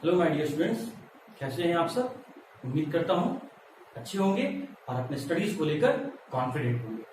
Hello my dear students, कैसे हैं आप सब। उम्मीद करता हूं अच्छे होंगे और अपने स्टडीज को लेकर कॉन्फिडेंट होंगे।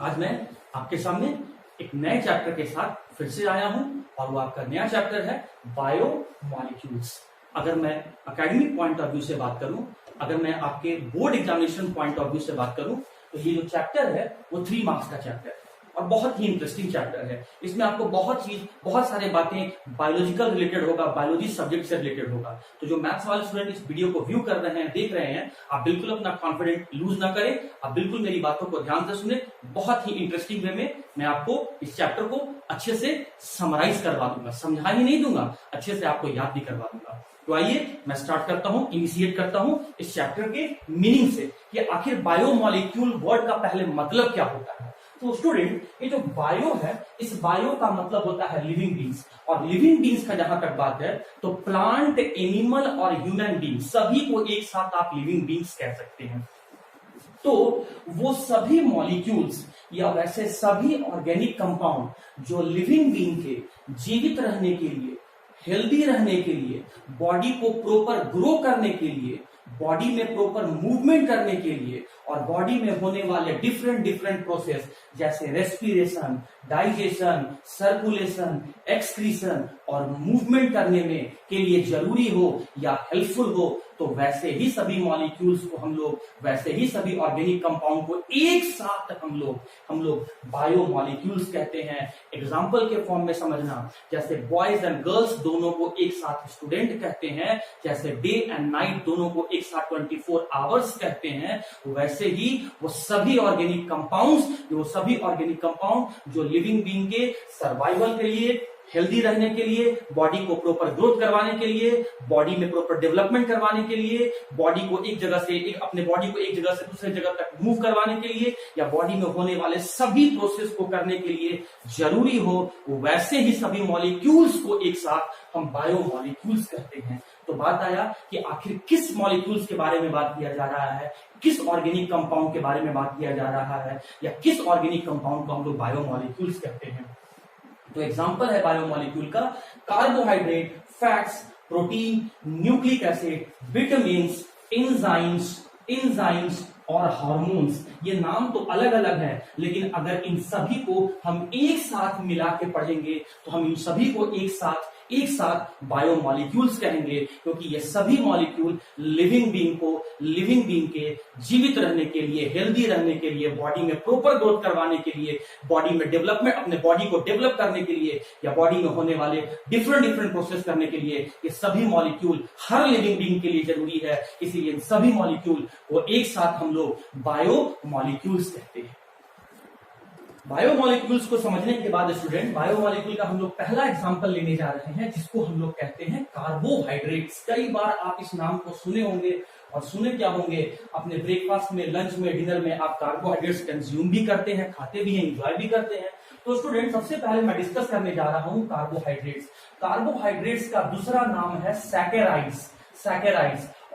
आज मैं आपके सामने एक नए चैप्टर के साथ फिर से आया हूं और वो आपका नया चैप्टर है बायो मॉलिक्यूल्स। अगर मैं एकेडमिक पॉइंट ऑफ व्यू से बात करूं, अगर मैं आपके board examination point of view से बात करूं, तो ये जो चैप्टर है वो 3 मार्क्स का चैप्टर है और बहुत ही इंटरेस्टिंग चैप्टर है। इसमें आपको बहुत सारे बातें बायोलॉजिकल रिलेटेड होगा, बायोलॉजी सब्जेक्ट से रिलेटेड होगा। तो जो मैथ्स वाले स्टूडेंट इस वीडियो को व्यू कर रहे हैं, देख रहे हैं, आप बिल्कुल अपना कॉन्फिडेंस लूज ना करें। आप बिल्कुल मेरी बातों को ध्यान से सुने। बहुत ही इंटरेस्टिंग वे में मैं आपको इस चैप्टर को अच्छे से समराइज करवा दूंगा। समझा ही नहीं दूंगा, अच्छे से आपको याद भी करवा दूंगा। तो आइए मैं स्टार्ट करता हूं, इनिशिएट करता हूं इस चैप्टर के मीनिंग से कि आखिर बायोमॉलिक्यूल वर्ड का पहले मतलब क्या होता है। तो स्टूडेंट, ये जो बायो है, इस बायो का मतलब होता है लिविंग बींग्स। और लिविंग बींग्स का जहां तक बात है तो प्लांट, एनिमल और ह्यूमन बींग सभी को एक साथ आप लिविंग बींग्स कह सकते हैं। तो वो सभी मॉलिक्यूल्स या वैसे सभी ऑर्गेनिक कंपाउंड जो लिविंग बींग के जीवित रहने के लिए, हेल्दी रहने के लिए, बॉडी को प्रॉपर ग्रो करने के लिए, बॉडी में प्रॉपर मूवमेंट करने के लिए और बॉडी में होने वाले डिफरेंट प्रोसेस जैसे रेस्पिरेशन, डाइजेशन, सर्कुलेशन, एक्सक्रीशन और मूवमेंट करने में के लिए जरूरी हो या हेल्पफुल हो, तो वैसे ही सभी मॉलिक्यूल्स को हम लोग, वैसे ही सभी ऑर्गेनिक कंपाउंड को एक साथ हम लोग बायो मॉलिक्यूल्स कहते हैं। एग्जाम्पल के फॉर्म में समझना, जैसे बॉयज एंड गर्ल्स दोनों को एक साथ स्टूडेंट कहते हैं, जैसे डे एंड नाइट दोनों को एक साथ 24 आवर्स कहते हैं, वैसे ही वो सभी ऑर्गेनिक कंपाउंड जो लिविंग बीइंग के सर्वाइवल के लिए, हेल्दी रहने के लिए, बॉडी को प्रॉपर ग्रोथ करवाने के लिए, बॉडी में प्रॉपर डेवलपमेंट करवाने के लिए, बॉडी को अपने बॉडी को एक जगह से दूसरे जगह तक मूव करवाने के लिए या बॉडी में होने वाले सभी प्रोसेस को करने के लिए जरूरी हो, वैसे ही सभी मॉलिक्यूल्स को एक साथ हम बायो मॉलिक्यूल्स कहते हैं। तो बात आया कि आखिर किस मॉलिक्यूल्स के बारे में बात किया जा रहा है, किस ऑर्गेनिक कंपाउंड के बारे में बात किया जा रहा है या किस ऑर्गेनिक कंपाउंड को हम लोग बायो मॉलिक्यूल्स कहते हैं। तो एग्जांपल है बायोमॉलिक्यूल का carbohydrate, fats, protein, nucleic acid, vitamins, enzymes और हार्मोन्स। ये नाम तो अलग अलग है, लेकिन अगर इन सभी को हम एक साथ मिला के पढ़ेंगे तो हम इन सभी को एक साथ बायोमॉलिक्यूल्स कहेंगे, क्योंकि ये सभी मॉलिक्यूल लिविंग बीइंग के जीवित रहने के लिए, हेल्दी रहने के लिए, बॉडी में प्रॉपर ग्रोथ करवाने के लिए, बॉडी में डेवलपमेंट, अपने बॉडी को डेवलप करने के लिए या बॉडी में होने वाले डिफरेंट प्रोसेस करने के लिए, ये सभी मॉलिक्यूल हर लिविंग बीइंग के लिए जरूरी है। इसीलिए इन सभी मॉलिक्यूल को एक साथ हम लोग बायोमॉलिक्यूल्स कहते हैं। बायोमॉलिक्यूल्स को समझने के बाद स्टूडेंट, बायोमॉलिक्यूल का हम लोग पहला एग्जांपल लेने जा रहे हैं, जिसको हम लोग कहते हैं कार्बोहाइड्रेट्स। कई बार आप इस नाम को सुने होंगे और सुने क्या होंगे, अपने ब्रेकफास्ट में, लंच में, डिनर में आप कार्बोहाइड्रेट्स कंज्यूम भी करते हैं, खाते भी हैं, एंजॉय भी करते हैं। तो स्टूडेंट, सबसे पहले मैं डिस्कस करने जा रहा हूं कार्बोहाइड्रेट्स। कार्बोहाइड्रेट्स का दूसरा नाम है सैकेराइड्स।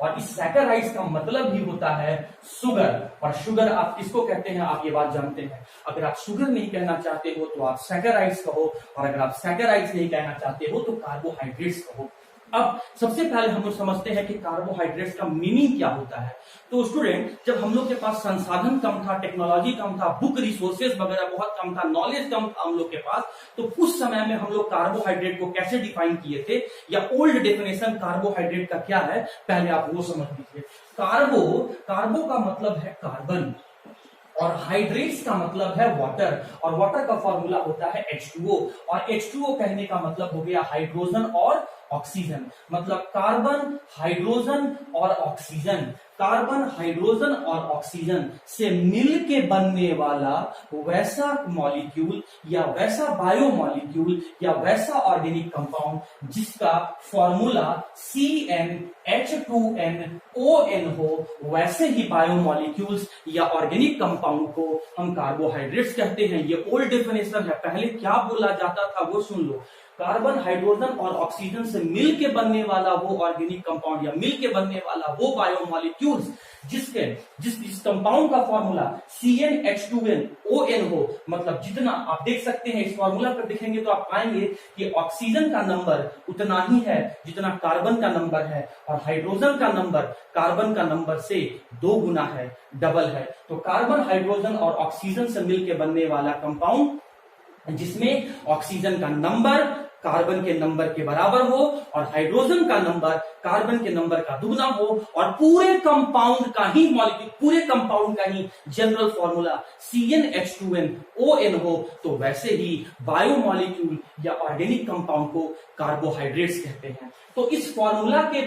और इस सैकेराइड्स का मतलब ही होता है शुगर। और शुगर आप किसको कहते हैं, आप ये बात जानते हैं। अगर आप शुगर नहीं कहना चाहते हो तो आप सैकेराइड्स कहो, और अगर आप सैकेराइड्स नहीं कहना चाहते हो तो कार्बोहाइड्रेट्स कहो। अब सबसे पहले हम लोग समझते हैं कि कार्बोहाइड्रेट्स का मीनिंग क्या होता है। तो स्टूडेंट, जब हम लोग के पास संसाधन कम था, टेक्नोलॉजी कम था, बुक रिसोर्सेज वगैरह बहुत कम था, नॉलेज कम था हम लोग के पास, तो उस समय में हम लोग कार्बोहाइड्रेट को कैसे डिफाइन किए थे, या ओल्ड डेफिनेशन कार्बोहाइड्रेट का क्या है, पहले आप वो समझ लीजिए। कार्बो का मतलब है कार्बन और हाइड्रेट्स का मतलब है वाटर, और वाटर का फॉर्मूला होता है H2O, और H2O कहने का मतलब हो गया हाइड्रोजन और ऑक्सीजन। मतलब कार्बन, हाइड्रोजन और ऑक्सीजन, कार्बन, हाइड्रोजन और ऑक्सीजन से मिलके बनने वाला वैसा मॉलिक्यूल या वैसा बायोमॉलिक्यूल या वैसा ऑर्गेनिक कंपाउंड जिसका फॉर्मूला CnH2nOn हो, वैसे ही बायोमॉलिक्यूल्स या ऑर्गेनिक कंपाउंड को हम कार्बोहाइड्रेट्स कहते हैं। ये ओल्ड डेफिनेशन है, पहले क्या बोला जाता था वो सुन लो। कार्बन, हाइड्रोजन और ऑक्सीजन से मिलके बनने वाला वो ऑर्गेनिक कंपाउंड या मिलके बनने वाला वो बायोमॉलिक्यूल्स जिस कंपाउंड का फॉर्मूला CnH2nOn हो, मतलब जितना आप देख सकते हैं इस फॉर्मूला पर देखेंगे तो आप पाएंगे कि ऑक्सीजन का नंबर उतना ही है जितना कार्बन का नंबर है, और हाइड्रोजन का नंबर कार्बन का नंबर से 2 गुना है, डबल है। तो कार्बन, हाइड्रोजन और ऑक्सीजन से मिलकर बनने वाला कंपाउंड जिसमें ऑक्सीजन का नंबर कार्बन के नंबर के बराबर हो और हाइड्रोजन का नंबर कार्बन के नंबर का दुगना हो, और पूरे कंपाउंड का ही मॉलिक्यूल, पूरे कंपाउंड का ही जनरल फॉर्मूला CnH2nOn हो, तो वैसे ही बायोमॉलिक्यूल या ऑर्गेनिक कंपाउंड को कार्बोहाइड्रेट्स कहते हैं। तो इस फॉर्मूला के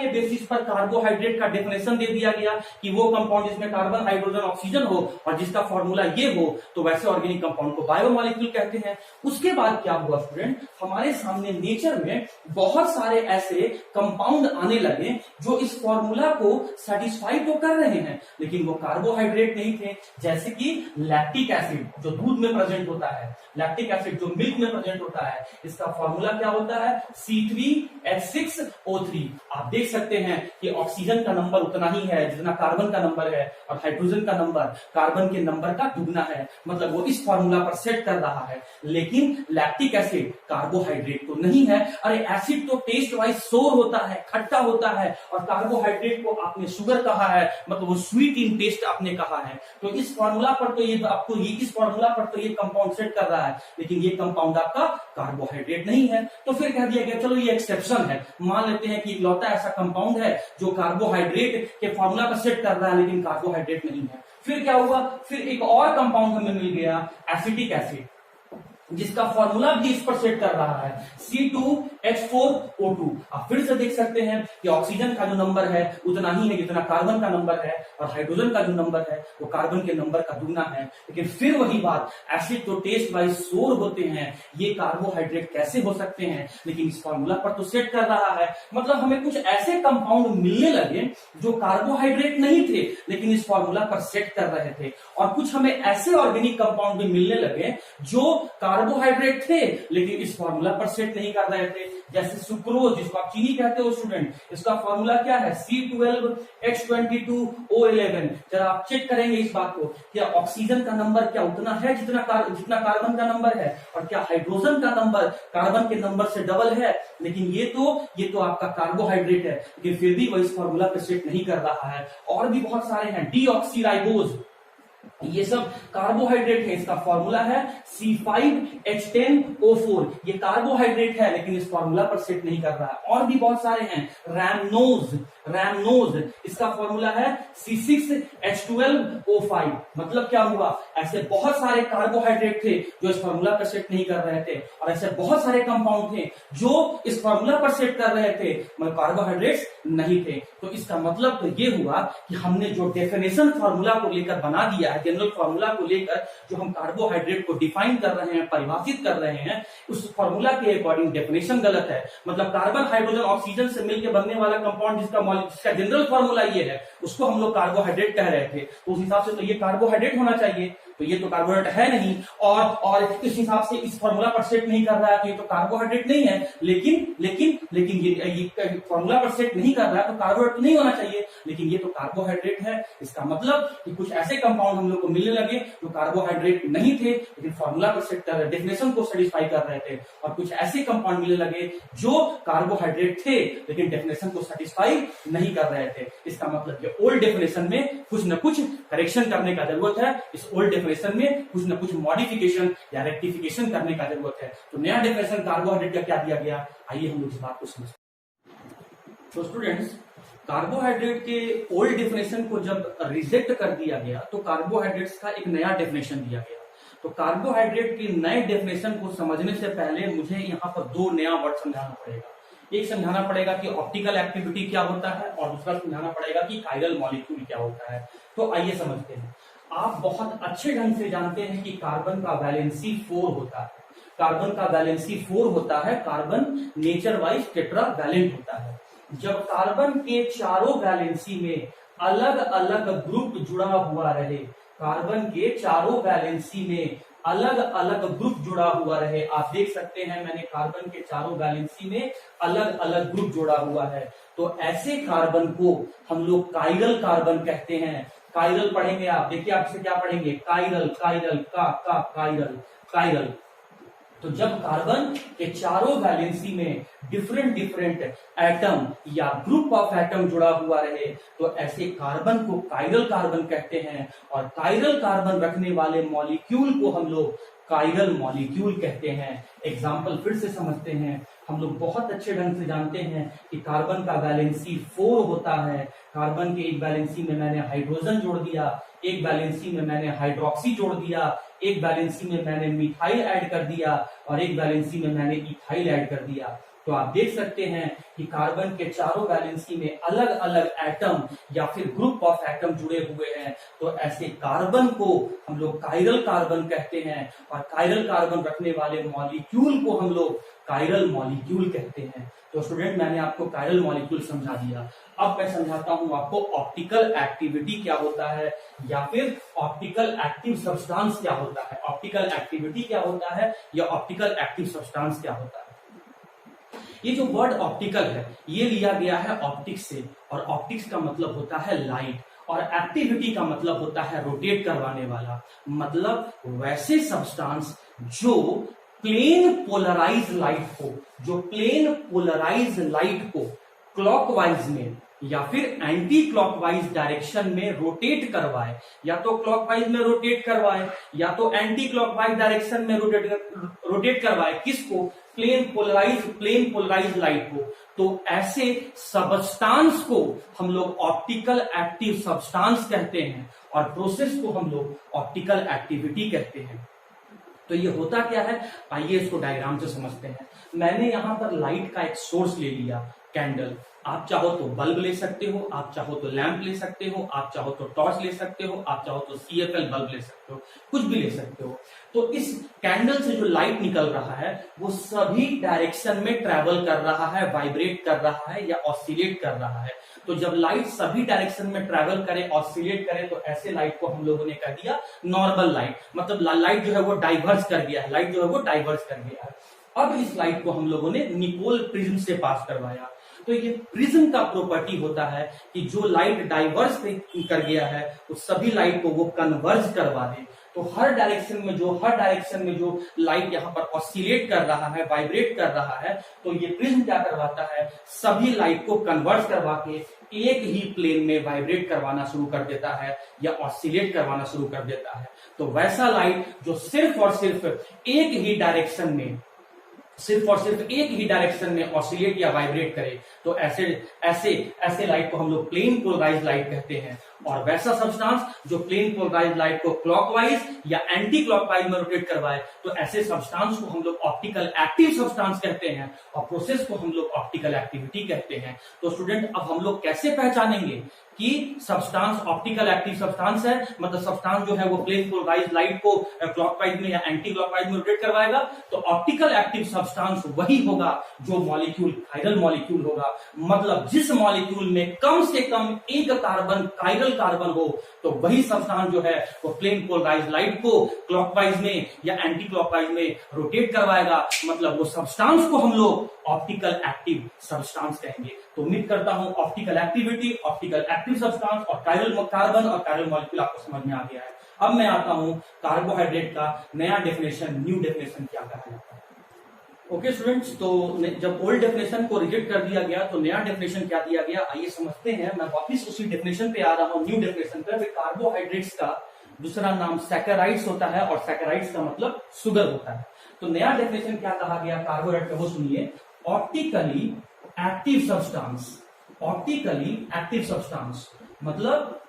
बेसिस पर कार्बोहाइड्रेट का डेफिनेशन दे दिया गया कि वो कंपाउंड जिसमें कार्बन, हाइड्रोजन, ऑक्सीजन हो और जिसका फॉर्मूला ये हो, तो वैसे ऑर्गेनिक कंपाउंड को बायोमॉलिक्यूल कहते हैं। उसके बाद क्या हुआ स्टूडेंट, हमारे सामने नेचर में बहुत सारे ऐसे कंपाउंड आने लगे जो इस फॉर्मूला को सेटिस्फाई तो कर रहे हैं, लेकिन वो कार्बोहाइड्रेट नहीं थे। जैसे कि लैक्टिक एसिड जो दूध में प्रेजेंट होता है, लैक्टिक एसिड जो मिल्क में प्रेजेंट होता है, इसका फॉर्मूला क्या होता है C3H6O3। आप देख सकते हैं कि ऑक्सीजन का नंबर उतना ही है जितना कार्बन का नंबर है, और हाइड्रोजन का नंबर कार्बन के नंबर का दुगना है, मतलब वो इस फॉर्मूला पर सेट कर रहा है। लेकिन लैक्टिक एसिड कार्बोहाइड्रेट तो नहीं है। अरे एसिड तो टेस्ट वाइज सोर होता है, खट्टा होता है, और कार्बोहाइड्रेट को आपने शुगर कहा है, मतलब वो स्वीट इन टेस्ट आपने कहा है। तो इस फॉर्मूला पर तो इस फॉर्मूला पर तो ये कंपाउंड सेट कर रहा है, लेकिन ये कंपाउंड आपका कार्बोहाइड्रेट नहीं है। तो फिर कह दिया गया चलो ये एक्सेप्शन है, मान लेते हैं कि इकलौता ऐसा कंपाउंड है जो कार्बोहाइड्रेट के फॉर्मूला पर सेट कर रहा है लेकिन कार्बोहाइड्रेट नहीं है। फिर क्या हुआ, फिर एक और कंपाउंड हमें मिल गया एसिटिक एसिड, जिसका फॉर्मूला भी इस पर सेट कर रहा है C2H4O2। आप फिर से देख सकते हैं कि ऑक्सीजन का जो नंबर है उतना ही है जितना कार्बन का नंबर है, और हाइड्रोजन का जो नंबर है वो कार्बन के नंबर का दुगना है। लेकिन फिर वही बात, एसिड तो टेस्ट वाइज सोर होते हैं, ये कार्बोहाइड्रेट कैसे हो सकते हैं, लेकिन इस फॉर्मूला पर तो सेट कर रहा है। मतलब हमें कुछ ऐसे कंपाउंड मिलने लगे जो कार्बोहाइड्रेट नहीं थे लेकिन इस फॉर्मूला पर सेट कर रहे थे, और कुछ हमें ऐसे ऑर्गेनिक कंपाउंड भी मिलने लगे जो कार्बोहाइड्रेट थे लेकिन इस फॉर्मूला पर सेट नहीं कर रहे थे। जैसे सुक्रोज, जिसको आप चीनी कहते हो स्टूडेंट, इसका फॉर्मूला क्या है C12H22O11। जरा आप चेक करेंगे इस बात को, क्या ऑक्सीजन का नंबर क्या उतना है जितना कार्बन का नंबर है, और क्या हाइड्रोजन का नंबर कार्बन के नंबर से डबल है। लेकिन ये तो आपका कार्बोहाइड्रेट है, लेकिन फिर भी वो इस फॉर्मूला पर सेट नहीं कर रहा है। और भी बहुत सारे हैं, डीऑक्सीराइबोज, ये सब कार्बोहाइड्रेट है, इसका फॉर्मूला है C5H10O4। ये कार्बोहाइड्रेट है लेकिन इस फॉर्मूला पर सेट नहीं कर रहा है। और भी बहुत सारे हैं, रैमनोज, इसका फॉर्मूला है C6H12O5। मतलब क्या हुआ, ऐसे बहुत सारे कार्बोहाइड्रेट थे जो इस फॉर्मूला पर सेट नहीं कर रहे थे, और ऐसे बहुत सारे कंपाउंड थे जो इस फॉर्मूला पर सेट कर रहे थे मगर कार्बोहाइड्रेट्स नहीं थे। तो इसका मतलब तो ये हुआ कि हमने जो डेफिनेशन फॉर्मूला को लेकर बना दिया है, जनरल फॉर्मूला को लेकर जो हम कार्बोहाइड्रेट को डिफाइन कर रहे हैं, परिभाषित कर रहे हैं, उस फॉर्मूला के अकॉर्डिंग डेफिनेशन गलत है। मतलब कार्बन, हाइड्रोजन, ऑक्सीजन से मिलकर बनने वाला कंपाउंड जिसका जनरल फॉर्मूला ये है, उसको हम लोग कार्बोहाइड्रेट कह रहे थे। तो उस हिसाब से तो ये कार्बोहाइड्रेट होना चाहिए, तो ये तो कार्बोहाइड्रेट है नहीं, और इस हिसाब से इस फॉर्मूला पर सेट नहीं कर रहा है तो ये तो कार्बोहाइड्रेट नहीं है। लेकिन ये फॉर्मूला पर सेट नहीं कर रहा है तो कार्बोहाइड्रेट नहीं होना चाहिए, लेकिन ये तो कार्बोहाइड्रेट है। इसका मतलब कि कुछ ऐसे कंपाउंड हम लोग को मिलने लगे जो कार्बोहाइड्रेट नहीं थे लेकिन फॉर्मूला पर सेट कर रहे, डेफिनेशन को सेटिस्फाई कर रहे थे, और कुछ ऐसे कंपाउंड मिलने लगे जो कार्बोहाइड्रेट थे लेकिन डेफिनेशन को सेटिस्फाई नहीं कर रहे थे। इसका मतलब ये ओल्ड डेफिनेशन में कुछ न कुछ करेक्शन करने का जरूरत है, इस ओल्ड डेफिनेशन में कुछ न कुछ मॉडिफिकेशन या रेक्टिफिकेशन करने का जरूरत है। तो नया डेफिनेशन कार्बोहाइड्रेट का क्या दिया गया, आइए हम लोग इस बात को समझते हैं। तो स्टूडेंट्स, कार्बोहाइड्रेट के ओल्ड डेफिनेशन को जब रिजेक्ट कर दिया गया तो कार्बोहाइड्रेट्स का एक नया डेफिनेशन दिया गया। तो कार्बोहाइड्रेट की नए डेफिनेशन को समझने से पहले मुझे यहाँ पर दो नया वर्ड समझाना पड़ेगा। एक समझाना पड़ेगा कि ऑप्टिकल एक्टिविटी क्या होता है, और दूसरा समझाना पड़ेगा कि कायरल मॉलिक्यूल क्या होता है। तो आइए समझते हैं। आप बहुत अच्छे ढंग से जानते हैं कि कार्बन का वैलेंसी 4 होता है। कार्बन का वैलेंसी 4 होता है। Carbon nature wise tetravalent होता है। जब कार्बन के चारों वैलेंसी में अलग अलग ग्रुप जुड़ा हुआ रहे, कार्बन के चारों वैलेंसी में अलग अलग ग्रुप जुड़ा हुआ रहे। आप देख सकते हैं मैंने कार्बन के चारों वैलेंसी में अलग अलग ग्रुप जोड़ा हुआ है। तो ऐसे कार्बन को हम लोग कायरल कार्बन कहते हैं। कायरल पढ़ेंगे आप, देखिए आपसे क्या पढ़ेंगे, कायरल, कायरल, का कायरल, कायरल। तो जब कार्बन के चारों वैलेंसी में डिफरेंट डिफरेंट एटम या ग्रुप ऑफ एटम जुड़ा हुआ रहे तो ऐसे कार्बन को कायरल कार्बन कहते हैं। और कायरल कार्बन रखने वाले मॉलिक्यूल को हम लोग कायरल मॉलिक्यूल कहते हैं। एग्जाम्पल फिर से समझते हैं। हम लोग बहुत अच्छे ढंग से जानते हैं कि कार्बन का वैलेंसी 4 होता है। कार्बन के एक वैलेंसी में मैंने हाइड्रोजन जोड़ दिया, एक वैलेंसी में मैंने हाइड्रोक्सी जोड़ दिया, एक वैलेंसी में मैंने मिथाइल ऐड कर दिया और एक वैलेंसी में मैंने इथाइल ऐड कर दिया। तो आप देख सकते हैं कि कार्बन के चारों वैलेंसी में अलग अलग एटम या फिर ग्रुप ऑफ एटम जुड़े हुए हैं। तो ऐसे कार्बन को हम लोग कायरल कार्बन कहते हैं और कायरल कार्बन रखने वाले मॉलिक्यूल को हम लोग कायरल मॉलिक्यूल कहते हैं। तो स्टूडेंट मैंने आपको कायरल मॉलिक्यूल समझा दिया। अब मैं समझाता हूं आपको ऑप्टिकल एक्टिविटी क्या होता है या फिर ऑप्टिकल एक्टिव सब्सटेंस क्या होता है। ऑप्टिकल एक्टिविटी क्या होता है या ऑप्टिकल एक्टिव सब्सटेंस क्या होता है। ये जो वर्ड ऑप्टिकल है ये लिया गया है ऑप्टिक्स से, और ऑप्टिक्स का मतलब होता है लाइट और एक्टिविटी का मतलब होता है रोटेट करवाने वाला। मतलब वैसे सब्सटेंस जो प्लेन पोलराइज लाइट को, जो प्लेन पोलराइज लाइट को क्लॉकवाइज में या फिर एंटी क्लॉकवाइज डायरेक्शन में रोटेट करवाए, या तो क्लॉकवाइज में रोटेट करवाए या तो एंटी क्लॉकवाइज डायरेक्शन में रोटेट करवाए। किसको? प्लेन पोलराइज लाइट को। तो ऐसे सब्सटेंस को हम लोग ऑप्टिकल एक्टिव सब्सटेंस कहते हैं और प्रोसेस को हम लोग ऑप्टिकल एक्टिविटी कहते हैं। तो ये होता क्या है, आइए इसको डायग्राम से समझते हैं। मैंने यहां पर लाइट का एक सोर्स ले लिया, कैंडल। आप चाहो तो बल्ब ले सकते हो, आप चाहो तो लैंप ले सकते हो, आप चाहो तो टॉर्च ले सकते हो, आप चाहो तो CFL बल्ब ले सकते हो, कुछ भी ले सकते हो। तो इस कैंडल से जो लाइट निकल रहा है वो सभी डायरेक्शन में ट्रेवल कर रहा है, वाइब्रेट कर रहा है या ऑसिलेट कर रहा है। तो जब लाइट सभी डायरेक्शन में ट्रेवल करे, ऑसिलेट करे, तो ऐसे लाइट को हम लोगों ने कह दिया नॉर्मल लाइट। मतलब लाइट जो है वो डाइवर्स कर गया है, लाइट जो है वो डाइवर्स कर गया है। अब इस लाइट को हम लोगों ने निकोल प्रिज्म से पास करवाया। तो ये प्रिज्म का प्रॉपर्टी होता है कि जो लाइट डाइवर्स कर गया है उस सभी लाइट को वो कन्वर्ज करवा दे। तो हर डायरेक्शन में जो लाइट यहाँ पर ऑसिलेट कर रहा है, वाइब्रेट कर रहा है, तो ये प्रिज्म क्या करवाता है, सभी लाइट को कन्वर्ज करवा के एक ही प्लेन में वाइब्रेट करवाना शुरू कर देता है या ऑसिलेट करवाना शुरू कर देता है। तो वैसा लाइट जो सिर्फ और सिर्फ एक ही डायरेक्शन में ऑसिलेट या वाइब्रेट करे, तो ऐसे लाइट को हम लोग प्लेन पोलराइज लाइट कहते हैं। और वैसा सब्सटेंस जो प्लेन पोलराइज लाइट को क्लॉकवाइज या एंटी क्लॉकवाइज में रोटेट करवाए, तो ऐसे सब्सटेंस को हम लोग ऑप्टिकल एक्टिव सब्सटेंस कहते हैं और प्रोसेस को हम लोग ऑप्टिकल एक्टिविटी कहते हैं। तो स्टूडेंट अब हम लोग कैसे पहचानेंगे कि सब्सटेंस ऑप्टिकल एक्टिव सब्सटेंस है, मतलब सब्सटेंस जो है वो प्लेन पोलराइज लाइट को क्लॉकवाइज में या एंटी क्लॉकवाइज में रोटेट करवाएगा। तो ऑप्टिकल एक्टिव सब्सटेंस वही होगा जो मॉलिक्यूल कायरल मॉलिक्यूल होगा। मतलब जिस मॉलिक्यूल में कम से कम एक कार्बन कायरल कार्बन हो, तो वही सब्सटेंस जो है वो प्लेन पोलराइज लाइट को क्लॉकवाइज में या एंटी क्लॉकवाइज में रोटेट करवाएगा। मतलब वो सब्सटेंस को हम लोग ऑप्टिकल एक्टिव सब्सटेंस कहेंगे। तो उम्मीद करता हूं optical activity, optical active substance और कायरल कार्बन और कायरल मॉलिक्यूल आपको समझ में आ गया है। अब मैं आता हूं कार्बोहाइड्रेट का नया डेफिनेशन, न्यू डेफिनेशन क्या कहा जाता है। ओके स्टूडेंट्स, तो जब ओल्ड डेफिनेशन को रिजेक्ट कर दिया गया तो नया डेफिनेशन क्या दिया गया, आइए समझते हैं। मैं वापिस उसी डेफिनेशन पे आ रहा हूं, न्यू डेफिनेशन पे। कार्बोहाइड्रेट्स का दूसरा नाम सैकराइड्स होता है और सैकराइड्स का मतलब शुगर होता है। तो नया डेफिनेशन क्या कहा गया कार्बोहाइड्रेट का, वो सुनिए। Optically active substance, optically active substance मतलब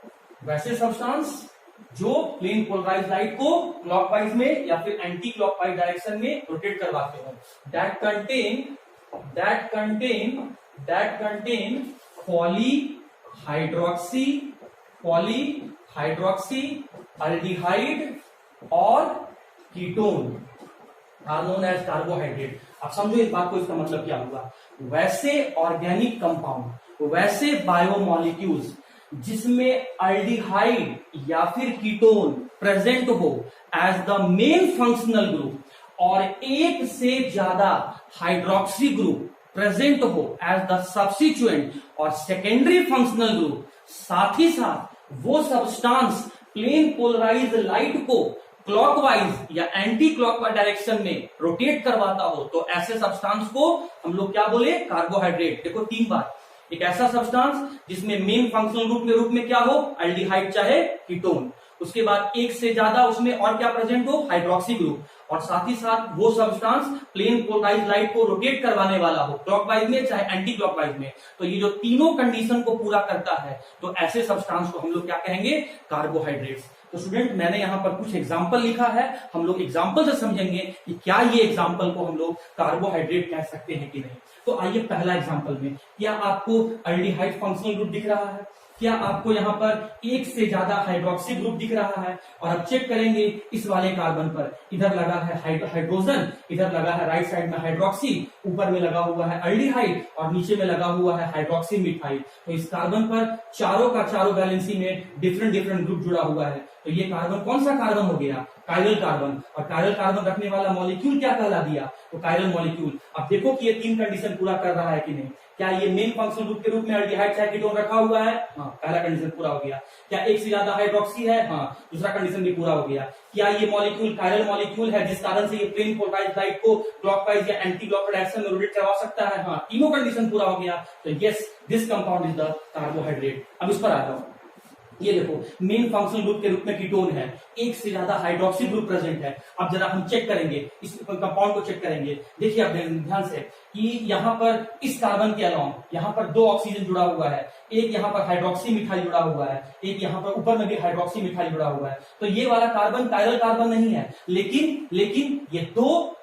वैसे सब्सटेंस जो प्लेन पोलराइज लाइट को क्लॉकवाइज में या फिर एंटी क्लॉकवाइज डायरेक्शन में रोटेट करवाते हो। दैट कंटेन पॉलीहाइड्रोक्सी अल्डिहाइड और ketone are known as carbohydrate. आप समझो इस बात को, इसका मतलब क्या हुआ। वैसे ऑर्गेनिक कंपाउंड, वैसे बायोमॉलिक्यूल्स जिसमें अल्डिहाइड या फिर कीटोन प्रेजेंट हो, as the main functional group और एक से ज्यादा हाइड्रोक्सी ग्रुप प्रेजेंट हो एज द सब्स्टिट्यूएंट और सेकेंडरी फंक्शनल ग्रुप, साथ ही साथ वो सब्सटेंस प्लेन पोलराइज्ड लाइट को क्लॉकवाइज या एंटी क्लॉकवाइज डायरेक्शन में रोटेट करवाता हो, तो ऐसे सब्सटेंस को हम लोग क्या बोले, कार्बोहाइड्रेट। देखो 3 बार, एक ऐसा सब्सटेंस जिसमें मेन फंक्शनल ग्रुप के रूप में क्या हो, एल्डिहाइड चाहे कीटोन, उसके बाद एक से ज्यादा उसमें और क्या प्रेजेंट हो, हाइड्रोक्सी ग्रुप, और साथ ही साथ वो सब्सटेंस प्लेन पोलराइज्ड लाइट को रोटेट करवाने वाला हो, क्लॉकवाइज में चाहे एंटी क्लॉकवाइज में। तो ये जो तीनों कंडीशन को पूरा करता है, तो ऐसे सब्सटेंस को हम लोग क्या कहेंगे, कार्बोहाइड्रेट्स। तो स्टूडेंट मैंने यहां पर कुछ एग्जाम्पल लिखा है, हम लोग एग्जाम्पल से समझेंगे कि क्या ये एग्जाम्पल को हम लोग कार्बोहाइड्रेट कह सकते हैं कि नहीं। तो आइए पहला एग्जाम्पल में, क्या आपको एल्डिहाइड फंक्शनल ग्रुप दिख रहा है, क्या आपको यहाँ पर एक से ज्यादा हाइड्रोक्सी ग्रुप दिख रहा है, और अब चेक करेंगे इस वाले कार्बन पर, इधर लगा है हाइड्रोजन, इधर लगा है राइट साइड में हाइड्रोक्सी, ऊपर में लगा हुआ है एल्डिहाइड और नीचे में लगा हुआ है हाइड्रोक्सी मिथाइल। तो इस कार्बन पर चारों का चारों वैलेंसी में डिफरेंट डिफरेंट ग्रुप जुड़ा हुआ है। तो ये कार्बन कौन सा कार्बन हो गया, कायरल कार्बन, और कायरल कार्बन रखने वाला मॉलिक्यूल क्या कहला दिया, तो कायरल मॉलिक्यूल। अब देखो कि ये 3 कंडीशन पूरा कर रहा है कि नहीं, क्या ये मेन फंक्शनल ग्रुप के रूप में एल्डिहाइड चाहे कीटोन रखा हुआ है, हाँ पहला कंडीशन पूरा हो गया। क्या एक से ज्यादा हाइड्रोक्सी है, हाँ दूसरा कंडीशन भी पूरा हो गया। क्या ये मॉलिक्यूल कायरल मॉलिक्यूल है जिस कारण से ये प्लेन पोलराइज्ड लाइट को क्लॉकवाइज या एंटी क्लॉकवाइज डायरेक्शन में रोटेट करवा सकता है, हाँ तीनों कंडीशन पूरा हो गया। तो yes, this compound is the carbohydrate. अब इस पर आता हूं, ये देखो मेन फंक्शनल ग्रुप के रूप में कीटोन है, एक से ज्यादा हाइड्रोक्सी ग्रुप प्रेजेंट है। अब जरा हम चेक करेंगे इस कंपाउंड को, चेक करेंगे। देखिए आप ध्यान से कि यहाँ पर इस कार्बन के अलावा यहाँ पर 2 ऑक्सीजन जुड़ा हुआ है, एक यहाँ पर हाइड्रोक्सी मिथाइल जुड़ा हुआ है, एक यहाँ पर ऊपर में भी हाइड्रोक्सी मिथाइल जुड़ा हुआ है। तो ये वाला कार्बन कायरल कार्बन नहीं है, लेकिन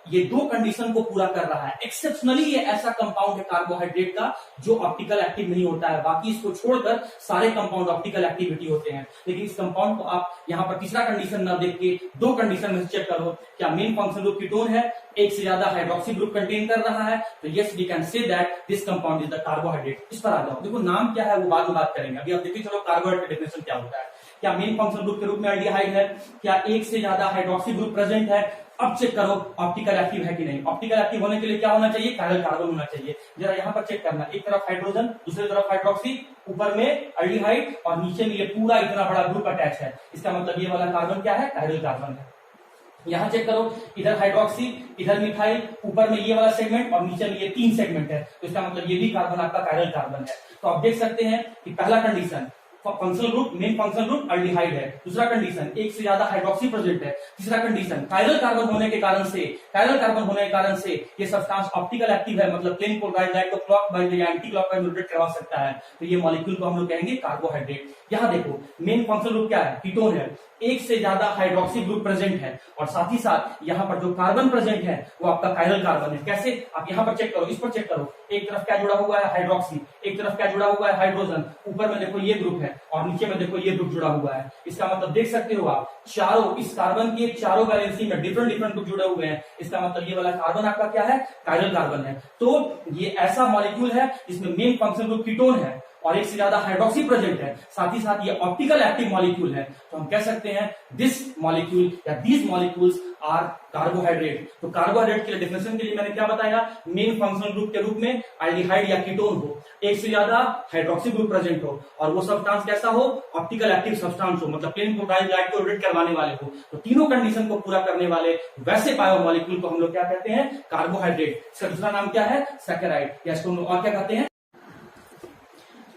ये दो कंडीशन को पूरा कर रहा है। एक्सेप्शनली ये ऐसा कंपाउंड है कार्बोहाइड्रेट का जो ऑप्टिकल एक्टिव नहीं होता है, बाकी इसको छोड़कर सारे कंपाउंड ऑप्टिकल एक्टिविटी होते हैं। लेकिन इस कंपाउंड को आप यहाँ पर तीसरा कंडीशन ना देख के 2 कंडीशन में चेक करो, क्या मेन फंक्शनल ग्रुप कीटोन है, एक से ज्यादा हाइड्रोक्सी ग्रुप कंटेन कर रहा है, तो yes we can say that this compound is the carbohydrate. इस पर आ जाओ, देखो नाम क्या है वो बाद में बात करेंगे, अभी आप देखिए चलो कार्बोहाइड्रेट डेफिनेशन क्या होता है। क्या मेन फंक्शनल ग्रुप के रूप में एल्डिहाइड है, क्या एक से ज्यादा हाइड्रोक्सी ग्रुप प्रेजेंट है। अब चेक करो ऑप्टिकल एक्टिव है कि नहीं। ऑप्टिकल एक्टिव होने के लिए क्या होना चाहिए, कायरल कार्बन होना चाहिए। जरा यहाँ पर चेक करना, एक तरफ हाइड्रोजन, दूसरी तरफ हाइड्रोक्सी, ऊपर में एल्डिहाइड और नीचे में ये पूरा इतना बड़ा ग्रुप अटैच है। इसका मतलब ये वाला कार्बन क्या है, कायरल कार्बन है। यहाँ चेक करो, इधर हाइड्रोक्सी, इधर मिथाइल, ऊपर में ये वाला सेगमेंट और नीचे में ये 3 सेगमेंट है। तो इसका मतलब ये भी कार्बन आपका कायरल कार्बन है। तो आप देख सकते हैं कि पहला condition functional group, main functional group aldehyde है, दूसरा कंडीशन एक से ज्यादा हाइड्रोक्सी प्रेजेंट है, तीसरा कंडीशन कायरल कार्बन होने के कारण से ये सब्सटेंस ऑप्टिकल एक्टिव है, मतलब प्लेन पोलराइज्ड लाइट को क्लॉकवाइज या एंटी क्लॉकवाइज रोटेट करवा सकता है। तो ये मॉलिक्यूल को हम लोग कहेंगे कार्बोहाइड्रेट। यहाँ देखो मेन फंक्शनल ग्रुप क्या है, कीटोन है, एक से ज्यादा हाइड्रोक्सी ग्रुप प्रेजेंट है, और साथ ही साथ यहाँ पर जो कार्बन प्रेजेंट है वो आपका कायरल कार्बन है। कैसे, आप यहाँ पर चेक करो, इस पर चेक करो, एक तरफ क्या जुड़ा हुआ है हाइड्रोक्सी, एक तरफ क्या जुड़ा हुआ है हाइड्रोजन, ऊपर में देखो ये ग्रुप है और नीचे में देखो ये ग्रुप जुड़ा हुआ है। इसका मतलब देख सकते हो आप, चारों इस कार्बन के चारों वैलेंसी में डिफरेंट डिफरेंट ग्रुप जुड़े हुए हैं। इसका मतलब ये वाला कार्बन आपका क्या है, कायरल कार्बन है। तो ये ऐसा मॉलिक्यूल है जिसमें मेन फंक्शनल ग्रुप कीटोन है और एक से ज्यादा हाइड्रोक्सी प्रेजेंट है, साथ ही साथ ये ऑप्टिकल एक्टिव मॉलिक्यूल है। तो हम कह सकते हैं दिस मॉलिक्यूल या दीज मॉलिक्यूल्स आर कार्बोहाइड्रेट। तो कार्बोहाइड्रेट के डेफिनेशन के लिए मैंने क्या बताया, मेन फंक्शनल ग्रुप के रूप में एल्डिहाइड या कीटोन हो, एक से ज्यादा हाइड्रोक्सी ग्रुप प्रेजेंट हो, और वो सब्सटेंस कैसा हो, ऑप्टिकल एक्टिव सब्सटेंस हो, मतलब प्लेन पोलराइज्ड लाइट को रोटेट करवाने वाले हो। तो तीनों कंडीशन को पूरा करने वाले वैसे बायोमॉलिक्यूल को हम लोग क्या कहते हैं, कार्बोहाइड्रेट। इसका दूसरा नाम क्या है, सैकेराइड, या इसको हम लोग और क्या कहते हैं।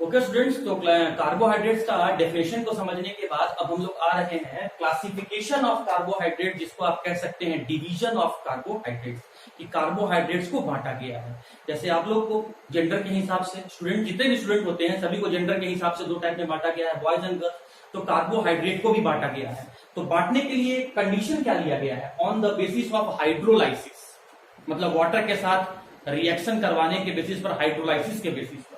ओके स्टूडेंट्स, तो कार्बोहाइड्रेट्स का डेफिनेशन को समझने के बाद अब हम लोग आ रहे हैं क्लासिफिकेशन ऑफ कार्बोहाइड्रेट, जिसको आप कह सकते हैं डिवीजन ऑफ कार्बोहाइड्रेट्स, कि कार्बोहाइड्रेट्स को बांटा गया है। जैसे आप लोग को जेंडर के हिसाब से, स्टूडेंट जितने भी स्टूडेंट होते हैं सभी को जेंडर के हिसाब से 2 टाइप में बांटा गया है, बॉयज एंड गर्ल्स। तो कार्बोहाइड्रेट को भी बांटा गया है। तो बांटने के लिए कंडीशन क्या लिया गया है, on the basis of hydrolysis, मतलब वाटर के साथ रिएक्शन करवाने के बेसिस पर, हाइड्रोलाइसिस के बेसिस पर,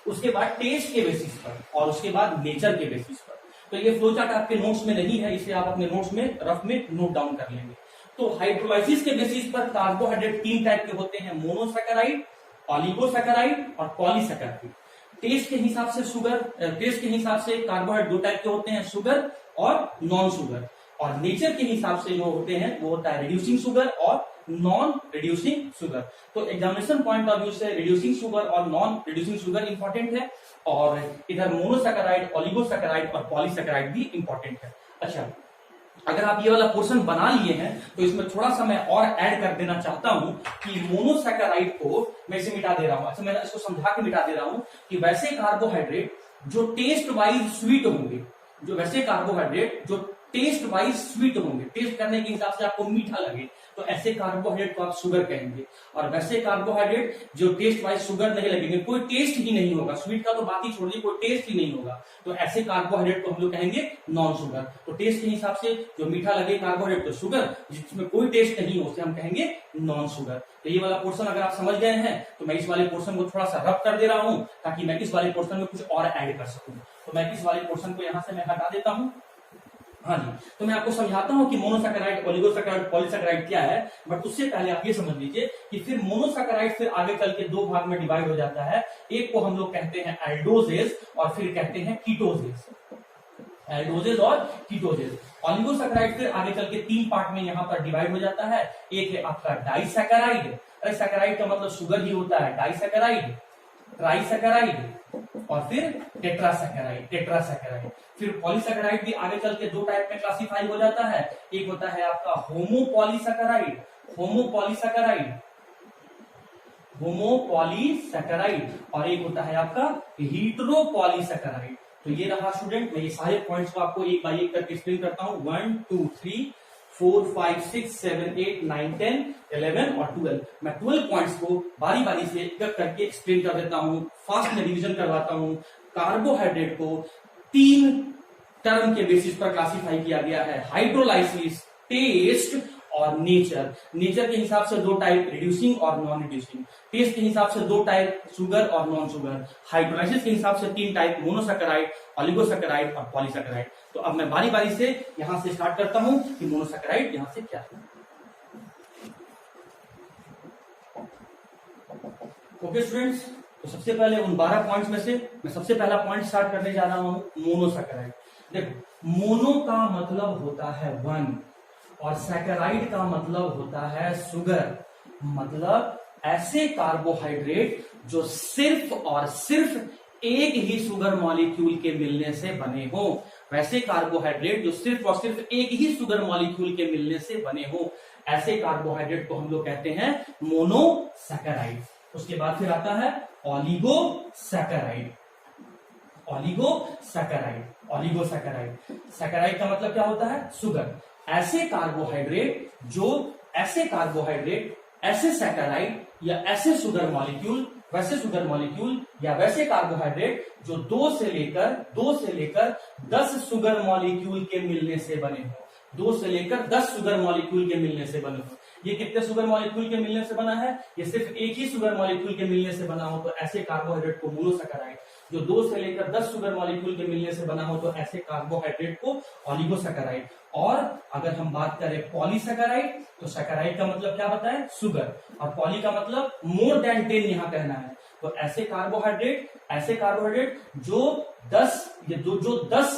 उसके बाद टेस्ट के बेसिस पर, और उसके बाद नेचर के बेसिस पर। तो ये फ्लो चार्ट आपके नोट्स में नहीं है, इसे आप अपने नोट्स में रफ में नोट डाउन कर लेंगे। तो हाइड्रोलाइसिस के बेसिस पर कार्बोहाइड्रेट 3 टाइप के होते हैं, मोनोसैकेराइड, ऑलिगोसैकेराइड और पॉलीसैकेराइड। टेस्ट के हिसाब से कार्बोहाइड्रेट 2 टाइप के होते हैं, शुगर और नॉन शुगर। और नेचर के हिसाब से जो होते हैं वो होता है रिड्यूसिंग शुगर और नॉन रिड्यूसिंग शुगर। तो एग्जामिनेशन पॉइंट ऑफ व्यू से रिड्यूसिंग शुगर और नॉन रिड्यूसिंग शुगर इंपॉर्टेंट है, और इधर मोनोसैकेराइड, ओलिगोसैकेराइड और पॉलीसैकेराइड भी इंपॉर्टेंट है। अच्छा, अगर आप ये वाला पोर्शन बना लिए हैं तो इसमें थोड़ा सा मैं और ऐड कर देना चाहता हूं कि मोनोसैकेराइड को मैं इसे मिटा दे रहा हूं। अच्छा, मैं इसको समझा के मिटा दे रहा हूं कि वैसे कार्बोहाइड्रेट जो टेस्ट वाइज स्वीट होंगे, जो वैसे कार्बोहाइड्रेट जो टेस्ट वाइज स्वीट होंगे, टेस्ट करने के हिसाब से आपको मीठा लगे, तो ऐसे कार्बोहाइड्रेट को आप शुगर कहेंगे। और वैसे कार्बोहाइड्रेट जो टेस्ट वाइज शुगर नहीं लगेंगे, कोई टेस्ट ही नहीं होगा, स्वीट का तो बात ही छोड़ दी, कोई टेस्ट ही नहीं होगा, तो ऐसे कार्बोहाइड्रेट को हम लोग कहेंगे नॉन शुगर। तो टेस्ट के हिसाब से जो मीठा लगे कार्बोहाइड्रेट तो शुगर, जिसमें कोई टेस्ट नहीं हो उसे हम कहेंगे नॉन शुगर। तो ये वाला पोर्शन अगर आप समझ गए हैं तो मैं इस वाले पोर्शन को थोड़ा सा रब कर दे रहा हूं ताकि मैं इस वाले पोर्शन में कुछ और ऐड कर सकूं। तो मैं इस वाले पोर्शन को यहां से मैं हटा देता हूं। हाँ जी, तो मैं आपको समझाता हूं कि मोनोसैकेराइड, ओलिगोसैकेराइड, पॉलीसैकेराइड क्या है, बट उससे पहले आप ये समझ लीजिए कि फिर मोनोसैकेराइड फिर आगे चल के दो भाग में डिवाइड हो जाता है। एक को हम लोग कहते हैं एल्डोजेज और फिर कहते हैं कीटोजेज, एल्डोजेज और कीटोजेज। ओलिगोसैकेराइड फिर आगे चल के तीन पार्ट में यहाँ पर डिवाइड हो जाता है। एक है आपका डाइसैकेराइड, अरे सैकेराइड का मतलब शुगर ही होता है, डाइसैकेराइड, ट्राइसैकेराइड और फिर टेट्रासैकेराइड, टेट्रासैकेराइड। फिर पॉलीसैकेराइड भी आगे चल के दो टाइप में क्लासिफाई हो जाता है। एक होता है आपका होमोपॉलीसैकेराइड, होमोपॉलीसैकेराइड, होमोपॉलीसैकेराइड, और एक होता है आपका हीटरोपॉलीसैकेराइड। तो ये रहा स्टूडेंट, मैं ये सारे पॉइंट्स को आपको एक बाय एक करके एक्सप्लेन करता हूं। 1 2 3 4 5 6 7 8 9 10 11 और 12। मैं 12 पॉइंट्स को बारी बारी से एक करके एक्सप्लेन कर देता हूं, फास्ट में रिवीजन करवाता हूं। कार्बोहाइड्रेट को तीन टर्म के बेसिस पर क्लासिफाई किया गया है, हाइड्रोलाइसिस, टेस्ट और नेचर। नेचर के हिसाब से दो टाइप, रिड्यूसिंग और नॉन रिड्यूसिंग। टेस्ट के हिसाब से दो टाइप, शुगर और नॉन शुगर। हाइड्रोलाइसिस के हिसाब से तीन टाइप, मोनोसैकेराइड, ओलिगोसैकेराइड और पॉलीसैकेराइड। तो अब मैं बारी बारी से यहां से स्टार्ट करता हूं कि मोनोसैकेराइड यहां से क्या है। ओके स्टूडेंट्स, तो सबसे पहले उन 12 पॉइंट्स में से मैं सबसे पहला पॉइंट स्टार्ट करने जा रहा हूं, मोनोसैकेराइड। देखो, मोनो का मतलब होता है वन और सैकेराइड का मतलब होता है शुगर। मतलब ऐसे कार्बोहाइड्रेट जो सिर्फ और सिर्फ एक ही शुगर मॉलिक्यूल के मिलने से बने हो, वैसे कार्बोहाइड्रेट जो सिर्फ और सिर्फ एक ही शुगर मॉलिक्यूल के मिलने से बने हो, ऐसे कार्बोहाइड्रेट को हम लोग कहते हैं मोनोसैकेराइड। उसके बाद फिर आता है ओलिगोसैकेराइड, ओलिगोसैकेराइड, ओलिगोसैकेराइड। सैकेराइड का मतलब क्या होता है? शुगर। ऐसे कार्बोहाइड्रेट जो ऐसे कार्बोहाइड्रेट, ऐसे सैकेराइड या ऐसे शुगर मॉलिक्यूल, वैसे शुगर मॉलिक्यूल या वैसे कार्बोहाइड्रेट जो 2 से लेकर 10 शुगर मॉलिक्यूल के मिलने से बने हो, 2 से लेकर 10 शुगर मॉलिक्यूल के मिलने से बने हो। ये कितने शुगर मॉलिक्यूल के मिलने से बना है? ये सिर्फ एक ही शुगर मॉलिक्यूल के मिलने से बना हो तो ऐसे कार्बोहाइड्रेट को मोनोसैकेराइड। जो 2 से लेकर 10 शुगर मॉलिक्यूल के मिलने से बना हो तो ऐसे कार्बोहाइड्रेट को ओलिगोसैकेराइड। और अगर हम बात करें पॉलीसैकेराइड, तो सैकेराइड का मतलब क्या बताएं? शुगर, और पॉली का मतलब मोर देन 10 यहां कहना है। तो ऐसे कार्बोहाइड्रेट जो 10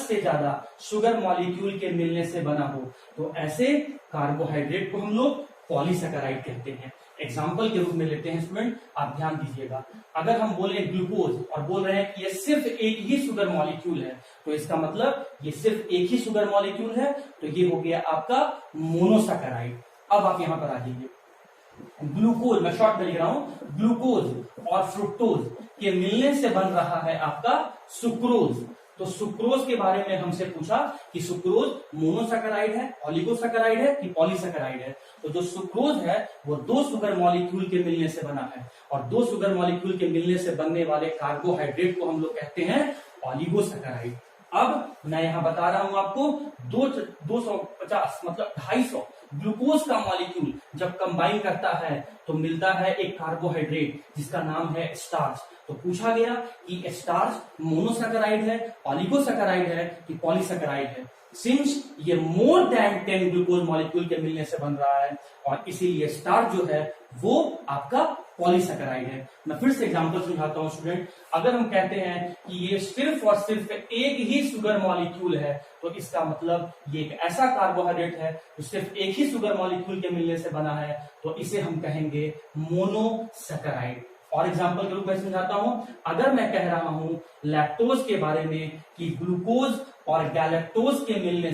से ज्यादा शुगर मॉलिक्यूल के मिलने से बना हो तो ऐसे कार्बोहाइड्रेट को हम लोग पॉलीसैकेराइड कहते हैं। एग्जाम्पल के रूप में लेते हैं स्टूडेंट, आप ध्यान दीजिएगा। अगर हम बोले ग्लूकोज और बोल रहे हैं कि ये सिर्फ एक ही शुगर मॉलिक्यूल है, तो इसका मतलब ये सिर्फ एक ही शुगर मॉलिक्यूल है, तो ये हो गया आपका मोनोसैकेराइड। अब आप यहां पर आ जाइए, ग्लूकोज, मैं शॉर्ट में लिख रहा हूं, ग्लूकोज और फ्रुक्टोज के मिलने से बन रहा है आपका सुक्रोज। तो सुक्रोज के बारे में हमसे पूछा कि सुक्रोज मोनोसैकेराइड है, ओलिगोसैकेराइड है कि पॉलीसैकेराइड है। तो जो सुक्रोज है वो 2 शुगर मॉलिक्यूल के मिलने से बना है, और 2 शुगर मॉलिक्यूल के मिलने से बनने वाले कार्बोहाइड्रेट को हम लोग कहते हैं ओलिगोसैकेराइड। अब मैं यहां बता रहा हूं आपको 250 मतलब 250 ग्लूकोज का मॉलिक्यूल जब कंबाइन करता है तो मिलता है एक कार्बोहाइड्रेट जिसका नाम है स्टार्च। तो पूछा गया कि स्टार्च मोनोसैकेराइड है, ओलिगोसैकेराइड है कि पॉलीसैकेराइड है। सिंस ये मोर देन 10 ग्लूकोज मॉलिक्यूल के मिलने से बन रहा है और इसीलिए स्टार्च जो है वो आपका पॉलीसैकेराइड है। मैं फिर से एग्जांपल समझाता हूं स्टूडेंट। अगर हम कहते हैं कि ये सिर्फ और सिर्फ एक ही शुगर मॉलिक्यूल है, तो इसका मतलब ये एक ऐसा कार्बोहाइड्रेट है जो सिर्फ एक ही शुगर मॉलिक्यूल के मिलने से बना है, तो इसे हम कहेंगे मोनोसैकेराइड। और एग्जांपल के रूप में समझाता हूं। अगर मैं कह रहा हूं लैक्टोज के बारे में कि ग्लूकोज और गैलेक्टोज के मिलने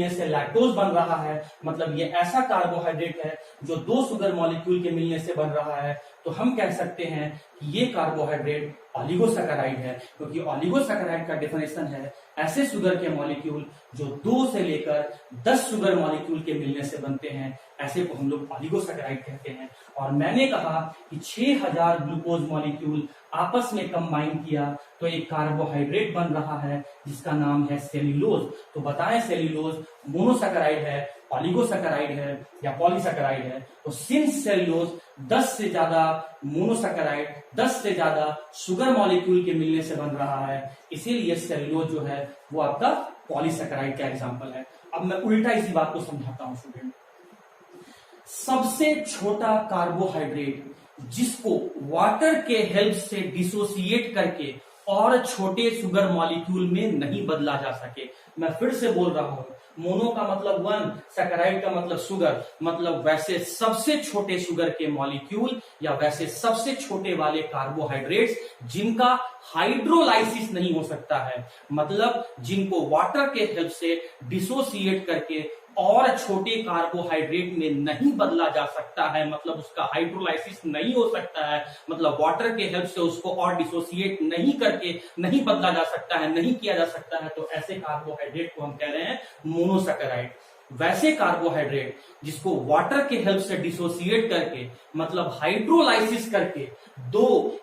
से लैक्टोज बन रहा है, मतलब ये ऐसा कार्बोहाइड्रेट है जो दो शुगर मॉलिक्यूल के मिलने से बन रहा है, तो हम कह सकते हैं कि ये कार्बोहाइड्रेट ऑलिगोसैकेराइड है। क्योंकि ऑलिगोसैकेराइड का डेफिनेशन है ऐसे शुगर के मॉलिक्यूल जो 2 से लेकर 10 शुगर मॉलिक्यूल के मिलने से बनते हैं, ऐसे को हम लोग ऑलिगोसैकेराइड कहते हैं। और मैंने कहा कि 6000 ग्लूकोज मॉलिक्यूल आपस में कंबाइन किया तो एक कार्बोहाइड्रेट बन रहा है जिसका नाम है सेल्यूलोज। तो बताएं सेल्यूलोज मोनोसैकेराइड है, ऑलिगोसैकेराइड है या पॉलीसैकेराइड है? तो सिंस सेल्यूलोज 10 से ज्यादा मोनोसैकेराइड, 10 से ज्यादा शुगर मॉलिक्यूल के मिलने से बन रहा है, इसीलिए सेल्यूलोज जो है वो आपका पॉलीसैकेराइड का एग्जांपल है। अब मैं उल्टा इसी बात को समझाता हूं स्टूडेंट। सबसे छोटा कार्बोहाइड्रेट जिसको वाटर के हेल्प से डिसोसिएट करके और छोटे शुगर मॉलिक्यूल में नहीं बदला जा सके, मैं फिर से बोल रहा हूं, मोनो का मतलब 1, सैकेराइड का मतलब शुगर, मतलब वैसे सबसे छोटे शुगर के मॉलिक्यूल या वैसे सबसे छोटे वाले कार्बोहाइड्रेट्स जिनका हाइड्रोलाइसिस नहीं हो सकता है, मतलब जिनको वाटर के हेल्प से डिसोसिएट करके और छोटे कार्बोहाइड्रेट में नहीं बदला जा सकता है, मतलब उसका हाइड्रोलाइसिस नहीं हो सकता है, मतलब वाटर के हेल्प से उसको और डिसोसिएट नहीं करके नहीं बदला जा सकता है, नहीं किया जा सकता है, तो ऐसे कार्बोहाइड्रेट को हम कह रहे हैं मोनोसैकेराइड। वैसे कार्बोहाइड्रेट जिसको वाटर के हेल्प से डिसोसिएट करके, मतलब हाइड्रोलाइसिस करके दो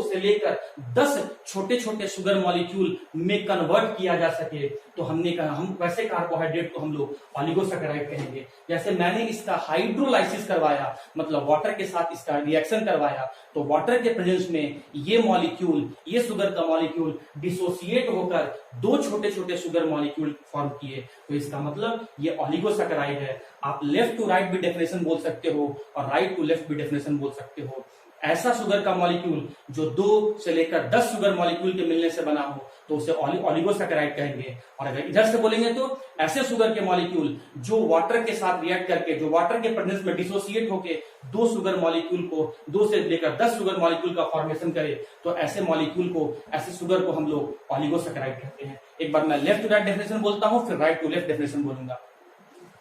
से लेकर 10 छोटे छोटे शुगर मॉलिक्यूल में कन्वर्ट किया जा सके, तो हमने कहा हम वैसे कार्बोहाइड्रेट को हम लोग ऑलिगोसैकेराइड कहेंगे। जैसे मैंने इसका हाइड्रोलाइसिस करवाया, मतलब वाटर के साथ इसका रिएक्शन करवाया, तो वाटर के प्रेजेंस में ये शुगर का मॉलिक्यूल डिसोसिएट होकर 2 छोटे छोटे शुगर मॉलिक्यूल फॉर्म किए, तो इसका मतलब ये ऑलिगोसैकेराइड है। आप लेफ्ट टू राइट भी डेफिनेशन बोल सकते हो और राइट टू लेफ्ट भी डेफिनेशन बोल सकते हो। ऐसा शुगर का मॉलिक्यूल जो 2 से लेकर 10 शुगर मॉलिक्यूल के मिलने से बना हो, तो उसे ऑलिगोसैकेराइड कहेंगे। और अगर इधर से बोलेंगे तो ऐसे शुगर के मॉलिक्यूल जो वाटर के साथ रिएक्ट करके, जो वाटर के प्रेजेंस में डिसोसिएट होके 2 शुगर मॉलिक्यूल को 2 से लेकर 10 शुगर मॉलिक्यूल का फॉर्मेशन करे, तो ऐसे मॉलिक्यूल को, ऐसे शुगर को हम लोग ऑलिगोसैकेराइड कहते हैं। एक बार मैं लेफ्ट टू राइट डेफिनेशन बोलता हूं, फिर राइट टू लेफ्ट डेफिनेशन बोलूंगा।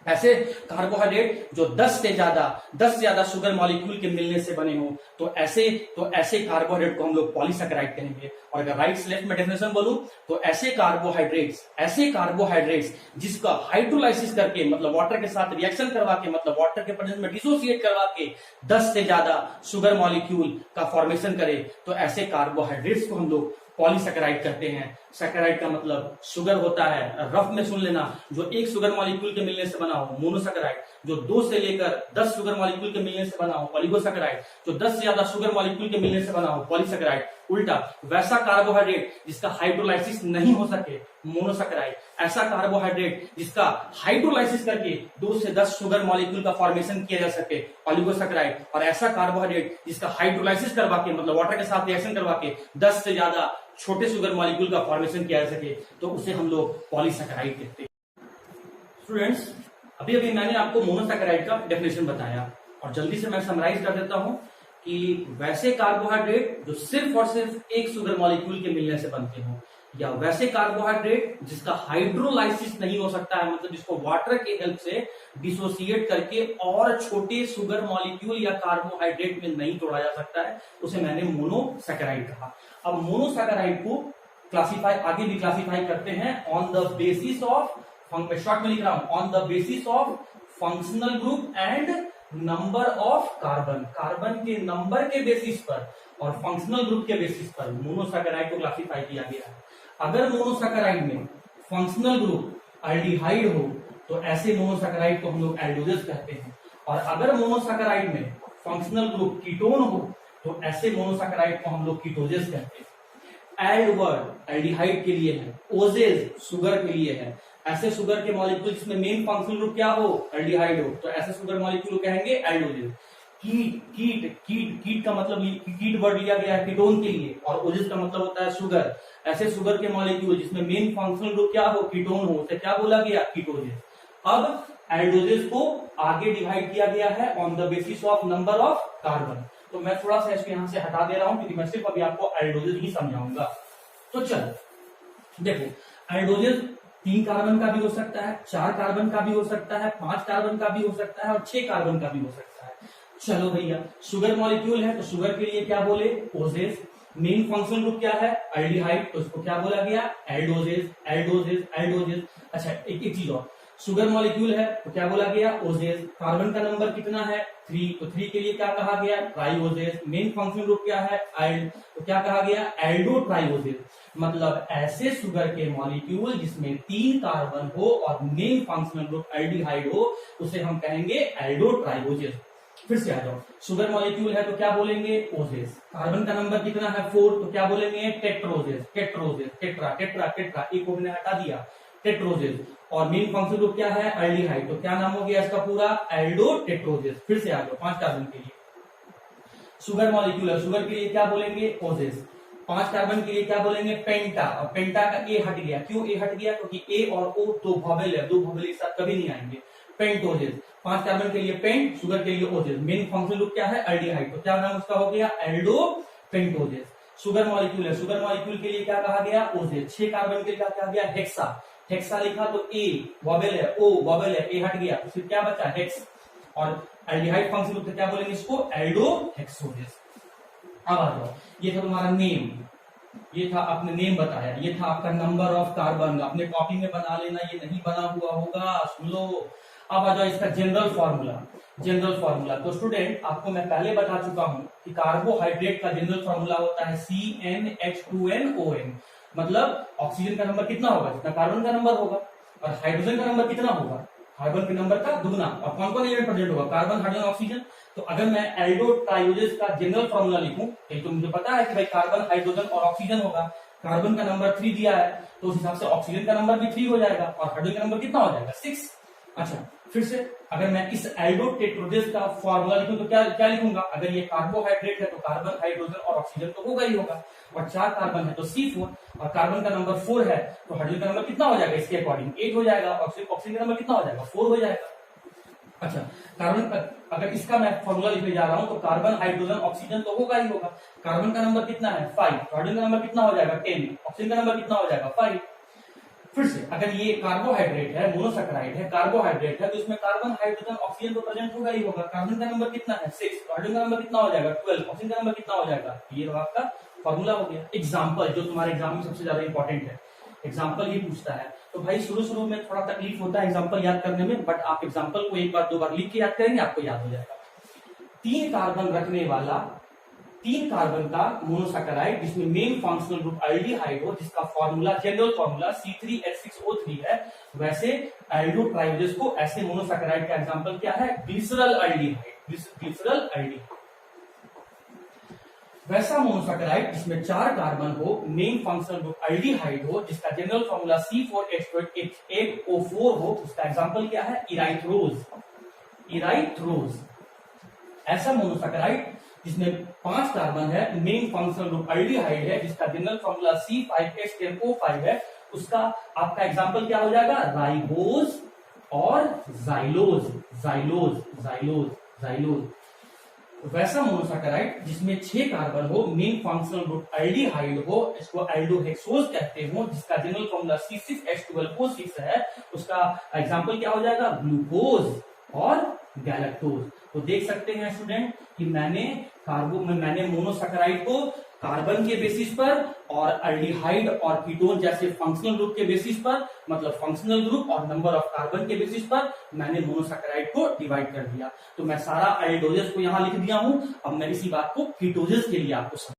ऐसे कार्बोहाइड्रेट जो 10 से ज्यादा शुगर मॉलिक्यूल के मिलने से बने हो, तो ऐसे कार्बोहाइड्रेट को हम लोग पॉलीसैकेराइड कहेंगे। और अगर राइट से लेफ्ट में डेफिनेशन बोलूं तो ऐसे कार्बोहाइड्रेट्स जिसका हाइड्रोलाइसिस करके, मतलब वाटर के साथ रिएक्शन करवा के, मतलब वाटर के प्रेजेंस में डिसोसिएट करवा के 10 से ज्यादा शुगर मॉलिक्यूल का फॉर्मेशन करे, तो ऐसे कार्बोहाइड्रेट्स को हम लोग पॉलीसैकेराइड कहते हैं। सैकेराइड का मतलब शुगर होता है, रफ में सुन लेना, जो 1 शुगर मॉलिक्यूल के मिलने से बना हो मोनोसैकेराइड, जो 2 से लेकर 10 शुगर मॉलिक्यूल के मिलने से बना हो ऑलिगोसैकेराइड, जो 10 से ज्यादा शुगर मॉलिक्यूल के मिलने से बना हो पॉलीसैकेराइड। उल्टा वैसा कार्बोहाइड्रेट जिसका हाइड्रोलाइसिस नहीं हो सके, मोनोसैकेराइड। ऐसा कार्बोहाइड्रेट जिसका हाइड्रोलाइसिस करके 2 से 10 शुगर मॉलिक्यूल का फॉर्मेशन किया जा सके, ऑलिगोसैकेराइड। और ऐसा कार्बोहाइड्रेट जिसका हाइड्रोलाइसिस करवा के, मतलब वाटर के साथ रिएक्शन करवा के 10 से ज्यादा छोटे शुगर मॉलिक्यूल का फॉर्मेशन किया जा सके, तो उसे हम लोग पॉलीसैकेराइड कहते हैं। स्टूडेंट्स, अभी मैंने आपको मोनोसैकेराइड का डेफिनेशन बताया, और जल्दी से मैं समराइज कर देता हूं कि वैसे कार्बोहाइड्रेट जो सिर्फ और सिर्फ 1 शुगर मॉलिक्यूल के मिलने से बनते हो, या वैसे कार्बोहाइड्रेट जिसका हाइड्रोलाइसिस नहीं हो सकता है, मतलब जिसको वाटर के हेल्प से डिसोसिएट करके और छोटे शुगर मॉलिक्यूल या कार्बोहाइड्रेट में नहीं तोड़ा जा सकता है, उसे मैंने मोनोसैकेराइड कहा। अब मोनोसैकेराइड को आगे भी क्लासिफाई करते हैं on the basis of, short में लिख रहा हूं, on the basis of functional group and number of carbon के नंबर के बेसिस पर और फंक्शनल ग्रुप के बेसिस पर मोनोसैकेराइड को क्लासिफाई किया गया है। अगर मोनोसैकेराइड में फंक्शनल ग्रुप एल्डिहाइड हो, तो ऐसे मोनोसैकेराइड को हम लोग एल्डोजेस कहते हैं। और अगर मोनोसैकेराइड में फंक्शनल ग्रुप कीटोन हो, तो ऐसे मोनोसैकेराइड को हम लोग कीटोजेस कहते हैं। एल्ड वर्ड एल्डिहाइड के लिए है, ओजेज शुगर के लिए है, ऐसे शुगर के मॉलिक्यूल जिसमें मेन फंक्शनल ग्रुप क्या हो, एल्डिहाइड हो, तो ऐसे शुगर मॉलिक्यूल को कहेंगे एल्डोजेस। कीट कीट कीट कीट का मतलब कीट वर्ड लिया गया है कीटोन के लिए, और ओजेस का मतलब होता है शुगर। ऐसे शुगर के मॉलिक्यूल जिसमें मेन फंक्शनल ग्रुप क्या हो, कीटोन हो, उसे क्या बोला गया, कीटोजेस। अब एल्डोजेस को आगे डिवाइड किया गया है on the basis of number of carbon. तो मैं थोड़ा सा इसको यहां से हटा दे रहा हूं क्योंकि मैं सिर्फ अभी आपको एल्डोजेस ही समझाऊंगा। तो चलो देखो, एल्डोजेस 3 कार्बन का भी हो सकता है, 4 कार्बन का भी हो सकता है, 5 कार्बन का भी हो सकता है और 6 कार्बन का भी हो सकता है। चलो भैया, शुगर मॉलिक्यूल है तो शुगर के लिए क्या बोले, ओजेस। मेन फंक्शनल ग्रुप क्या है, एल्डिहाइड, तो उसको क्या बोला गया, एल्डोजेस एल्डोजेस एल्डोजेस। अच्छा, एक चीज और, शुगर मॉलिक्यूल है तो क्या बोला गया, ओजेस। कार्बन का नंबर कितना है, 3, तो 3 के लिए क्या कहा गया, ट्राइओजेस। मेन फंक्शनल ग्रुप क्या है, एल्ड, तो क्या कहा गया, एल्डो ट्राइओजेस। मतलब ऐसे शुगर के मॉलिक्यूल जिसमें 3 कार्बन हो और मेन फंक्शनल ग्रुप एल्डिहाइड हो, उसे हम कहेंगे एल्डो ट्राइओजेस। फिर से आ जाओ, शुगर मॉलिक्यूल है तो क्या बोलेंगे, ओजेस। कार्बन का नंबर कितना है, 4, तो क्या बोलेंगे, टेट्रोजेस टेट्रोजेस टेट्रा टेट्रा टेट्रा, एक को हमने हटा दिया, टेट्रोजेस। और मेन फंक्शनल ग्रुप क्या है, एल्डिहाइड, तो क्या नाम हो गया इसका पूरा, एल्डो टेट्रोजेस। फिर से आ जाओ, 5 कार्बन के लिए शुगर मॉलिक्यूल है, शुगर के लिए क्या बोलेंगे, ओजेस। 5 कार्बन के लिए क्या बोलेंगे, पेंटा। और पेंटा का ए हट गया, क्यों ए हट गया, क्योंकि ए और ओ दो वोवेल है, दो वोवेल एक साथ कभी नहीं आएंगे। पेंटोजेस, 5 कार्बन के लिए पेंट, शुगर के लिए ओजेस। मेन फंक्शनल ग्रुप क्या है, एल्डिहाइड, तो क्या नाम उसका हो गया, एल्डो पेंटोजेस। शुगर मॉलिक्यूल है, शुगर मॉलिक्यूल के लिए क्या कहा गया, ओजेस। 6 कार्बन के लिए क्या कहा गया, हेक्सा। हेक्सा लिखा तो ए वोवेल है, ओ वोवेल है, ए हट गया, तो फिर क्या बचा, हेक्स। और एल्डिहाइड फंक्शनल ग्रुप क्या बोलेंगे इसको, एल्डो हेक्सोजेस। अब आ जाओ, ये था तुम्हारा नेम, ये था आपने नेम बताया, ये था आपका नंबर ऑफ कार्बन। अपने कॉपी में बना लेना, ये नहीं बना हुआ होगा, सुन लो। अब आ जाओ इसका जनरल फॉर्मूला। जनरल फॉर्मूला तो स्टूडेंट आपको मैं पहले बता चुका हूं कि कार्बोहाइड्रेट का जनरल फॉर्मूला होता है CnH2nOn। मतलब ऑक्सीजन का नंबर कितना होगा, जितना कार्बन का नंबर होगा, और हाइड्रोजन का नंबर कितना होगा, कार्बन के नंबर का दुगना। और कौन कौन एलिमेंट प्रेजेंट होगा, कार्बन, हाइड्रोजन, ऑक्सीजन। तो अगर मैं एल्डो ट्राइओजेस का जनरल फॉर्मूला लिखूं, तो मुझे पता है कि भाई कार्बन, हाइड्रोजन और ऑक्सीजन होगा। कार्बन का नंबर 3 दिया है, तो उस हिसाब से ऑक्सीजन का नंबर भी 3 हो जाएगा, और हाइड्रोजन का नंबर कितना हो जाएगा, 6। अच्छा, फिर से अगर मैं इस एल्डो टेट्रोजेस का फॉर्मूला लिखूं तो क्या क्या लिखूंगा, अगर ये कार्बोहाइड्रेट है तो कार्बन, हाइड्रोजन और ऑक्सीजन तो होगा ही होगा, और 4 कार्बन है तो C4, और कार्बन का नंबर 4 है तो हाइड्रोजन का नंबर कितना हो जाएगा, इसके अकॉर्डिंग 8 हो जाएगा, और ऑक्सीजन का नंबर कितना हो जाएगा, 4 हो जाएगा। अच्छा, कार्बन, अगर इसका मैं फॉर्मूला लिखने जा रहा हूं तो कार्बन, हाइड्रोजन, ऑक्सीजन तो होगा ही होगा। कार्बन का नंबर कितना है, 5, हाइड्रोजन का नंबर कितना हो जाएगा, 10, ऑक्सीजन का नंबर कितना हो जाएगा, 5। फिर से अगर ये कार्बोहाइड्रेट है, मोनोसैकेराइड है, कार्बोहाइड्रेट है, तो इसमें कार्बन, हाइड्रोजन, ऑक्सीजन तो प्रेजेंट होगा ही होगा। कार्बन का नंबर कितना है, 6, हाइड्रोजन का नंबर कितना हो जाएगा, 12, ऑक्सीजन का नंबर कितना हो जाएगा, ये तो आपका फॉर्मूला हो गया। एग्जाम्पल, जो तुम्हारे एग्जाम में सबसे ज्यादा इंपॉर्टेंट है, एग्जाम्पल ही पूछता है। तो भाई शुरू में थोड़ा तकलीफ होता है एग्जाम्पल याद करने में, बट आप एग्जाम्पल को एक बार 2 बार लिख के याद करेंगे, आपको याद हो जाएगा। 3 कार्बन रखने वाला, 3 कार्बन का मोनोसैकेराइड जिसमें मेन फंक्शनल ग्रुप एल्डिहाइड हो, जिसका फॉर्मूला, जनरल फॉर्मूला C3H6O3 है, वैसे एल्डो ट्राइओजेस को ऐसे मोनोसैकेराइड का एग्जांपल क्या है, ग्लिसरल एल्डिहाइड, ग्लिसरल एल्डिहाइड। वैसा मोनोसैकेराइड जिसमें 4 कार्बन हो, मेन फंक्शनल ग्रुप एल्डिहाइड हो, जिसका जनरल फॉर्मूला C4H8O4 हो, उसका एग्जांपल क्या है, इराइथ्रोज, इराइथ्रोज। ऐसा मोनोसैकेराइड जिसमें 5 कार्बन है, मेन फंक्शनल ग्रुप एल्डिहाइड है, जिसका जनरल फॉर्मूला C5H10O5 है, उसका आपका एग्जांपल क्या हो जाएगा, राइबोज और जाइलोज, जाइलोज जाइलोज जाइलोज। वैसा मोनोसैकेराइड जिसमें 6 कार्बन हो, मेन फंक्शनल ग्रुप एल्डिहाइड हो, इसको एल्डोहेक्सोज कहते हो, जिसका जनरल फॉर्मूला C6H12O6 है, उसका एग्जांपल क्या हो जाएगा, ग्लूकोज और गैलेक्टोज। तो देख सकते हैं स्टूडेंट कि मैंने मोनोसैकेराइड को कार्बन के बेसिस पर और एल्डिहाइड और कीटोन जैसे फंक्शनल ग्रुप के बेसिस पर, मतलब फंक्शनल ग्रुप और नंबर ऑफ कार्बन के बेसिस पर मैंने मोनोसैकेराइड को डिवाइड कर दिया। तो मैं सारा एल्डोजेस को यहां लिख दिया हूं, अब मैं इसी बात को कीटोजेस के लिए आपको समझ।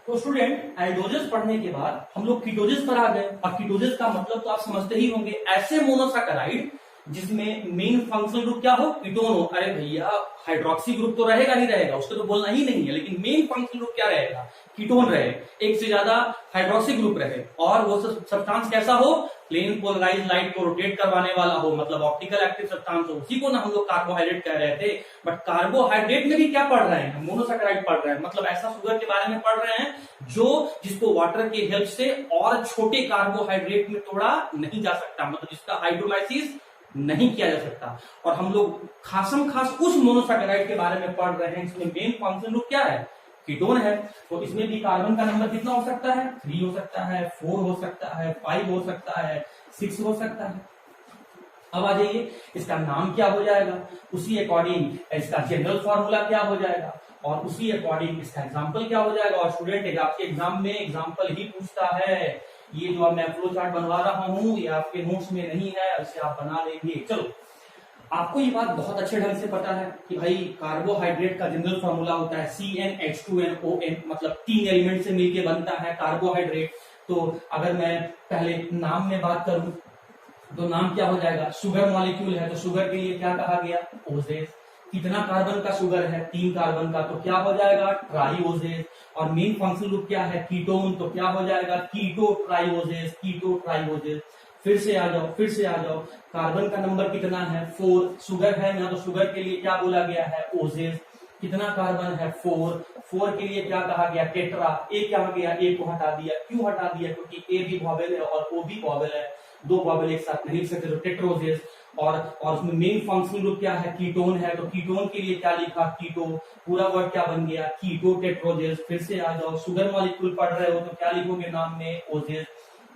तो स्टूडेंट एल्डोजेस पढ़ने के बाद हम लोग कीटोजेस पर आ गए, और कीटोजेस का मतलब तो आप समझते ही होंगे, ऐसे मोनोसैकेराइड जिसमें मेन फंक्शनल ग्रुप क्या हो, कीटोन हो। अरे भैया हाइड्रोक्सी ग्रुप तो रहेगा नहीं रहेगा, उसको तो बोलना ही नहीं है, लेकिन मेन फंक्शनल ग्रुप क्या रहेगा, कीटोन रहे, एक से ज्यादा हाइड्रोक्सी ग्रुप रहे, और वो सब्सटेंस कैसा हो, प्लेन पोलराइज लाइट को रोटेट करवाने वाला हो, मतलब ऑप्टिकल एक्टिव सब्सटेंस हो। उसी को ना हम लोग कार्बोहाइड्रेट कह रहे थे। बट कार्बोहाइड्रेट में भी क्या पढ़ रहे हैं, मोनोसैकेराइड पढ़ रहे हैं, मतलब ऐसा शुगर के बारे में पढ़ रहे हैं जिसको वाटर की हेल्प से और छोटे कार्बोहाइड्रेट में तोड़ा नहीं जा सकता, मतलब जिसका हाइड्रोलाइसिस नहीं किया जा सकता। और हम लोग खासम खास उस मोनोसैकेराइड के बारे में पढ़ रहे हैं जिसमें मेन फंक्शन ग्रुप क्या है, कीटोन है। तो इसमें भी कार्बन का नंबर कितना हो सकता है, 3 हो सकता है, 4 हो सकता है, 5 हो सकता है, 6 हो सकता है। अब आ जाइए, इसका नाम क्या हो जाएगा, उसी अकॉर्डिंग इसका जनरल फॉर्मूला क्या हो जाएगा, और उसी अकॉर्डिंग इसका एग्जाम्पल क्या हो जाएगा। और स्टूडेंट आपके एग्जाम में एग्जाम्पल ही पूछता है। ये जो मैं फ्लो चार्ट बनवा रहा हूं ये आपके नोट्स में नहीं है, इसे आप बना लेंगे। चलो, आपको ये बात बहुत अच्छे ढंग से पता है कि भाई कार्बोहाइड्रेट का जनरल फॉर्मूला होता है CnH2nOn, मतलब 3 एलिमेंट से मिलकर बनता है कार्बोहाइड्रेट। तो अगर मैं पहले नाम में बात करूं तो नाम क्या हो जाएगा, शुगर मॉलिक्यूल है तो शुगर के लिए क्या कहा गया, ओजेस। कितना कार्बन का शुगर है, 3 कार्बन का, तो क्या हो जाएगा, ट्राइओजेस। और मेन फंक्शनल ग्रुप क्या है, कीटोन, तो क्या हो जाएगा, कीटो ट्राइओजेस, कीटो ट्राइओजेस। फिर से आ जाओ, कार्बन का नंबर कितना है, 4, शुगर है ना, तो शुगर के लिए क्या बोला गया है, ओजेस। कितना कार्बन है, 4 के लिए क्या कहा गया, टेट्रा। ए क्या हो गया, ए को हटा दिया, क्यों हटा दिया, क्योंकि ए भी वॉवेल है और ओ भी वॉवेल है, 2 वॉवेल एक साथ नहीं लिख सकते, तो टेट्रोजेस। और उसमें मेन फंक्शनल ग्रुप क्या है, कीटोन है, तो कीटोन के लिए क्या लिखा, कीटो, पूरा वर्ड क्या बन गया, कीटो टेट्रोजेस। फिर से आ जाओ, शुगर मॉलिक्यूल पढ़ रहे हो तो क्या लिखोगे नाम में, ओजेस।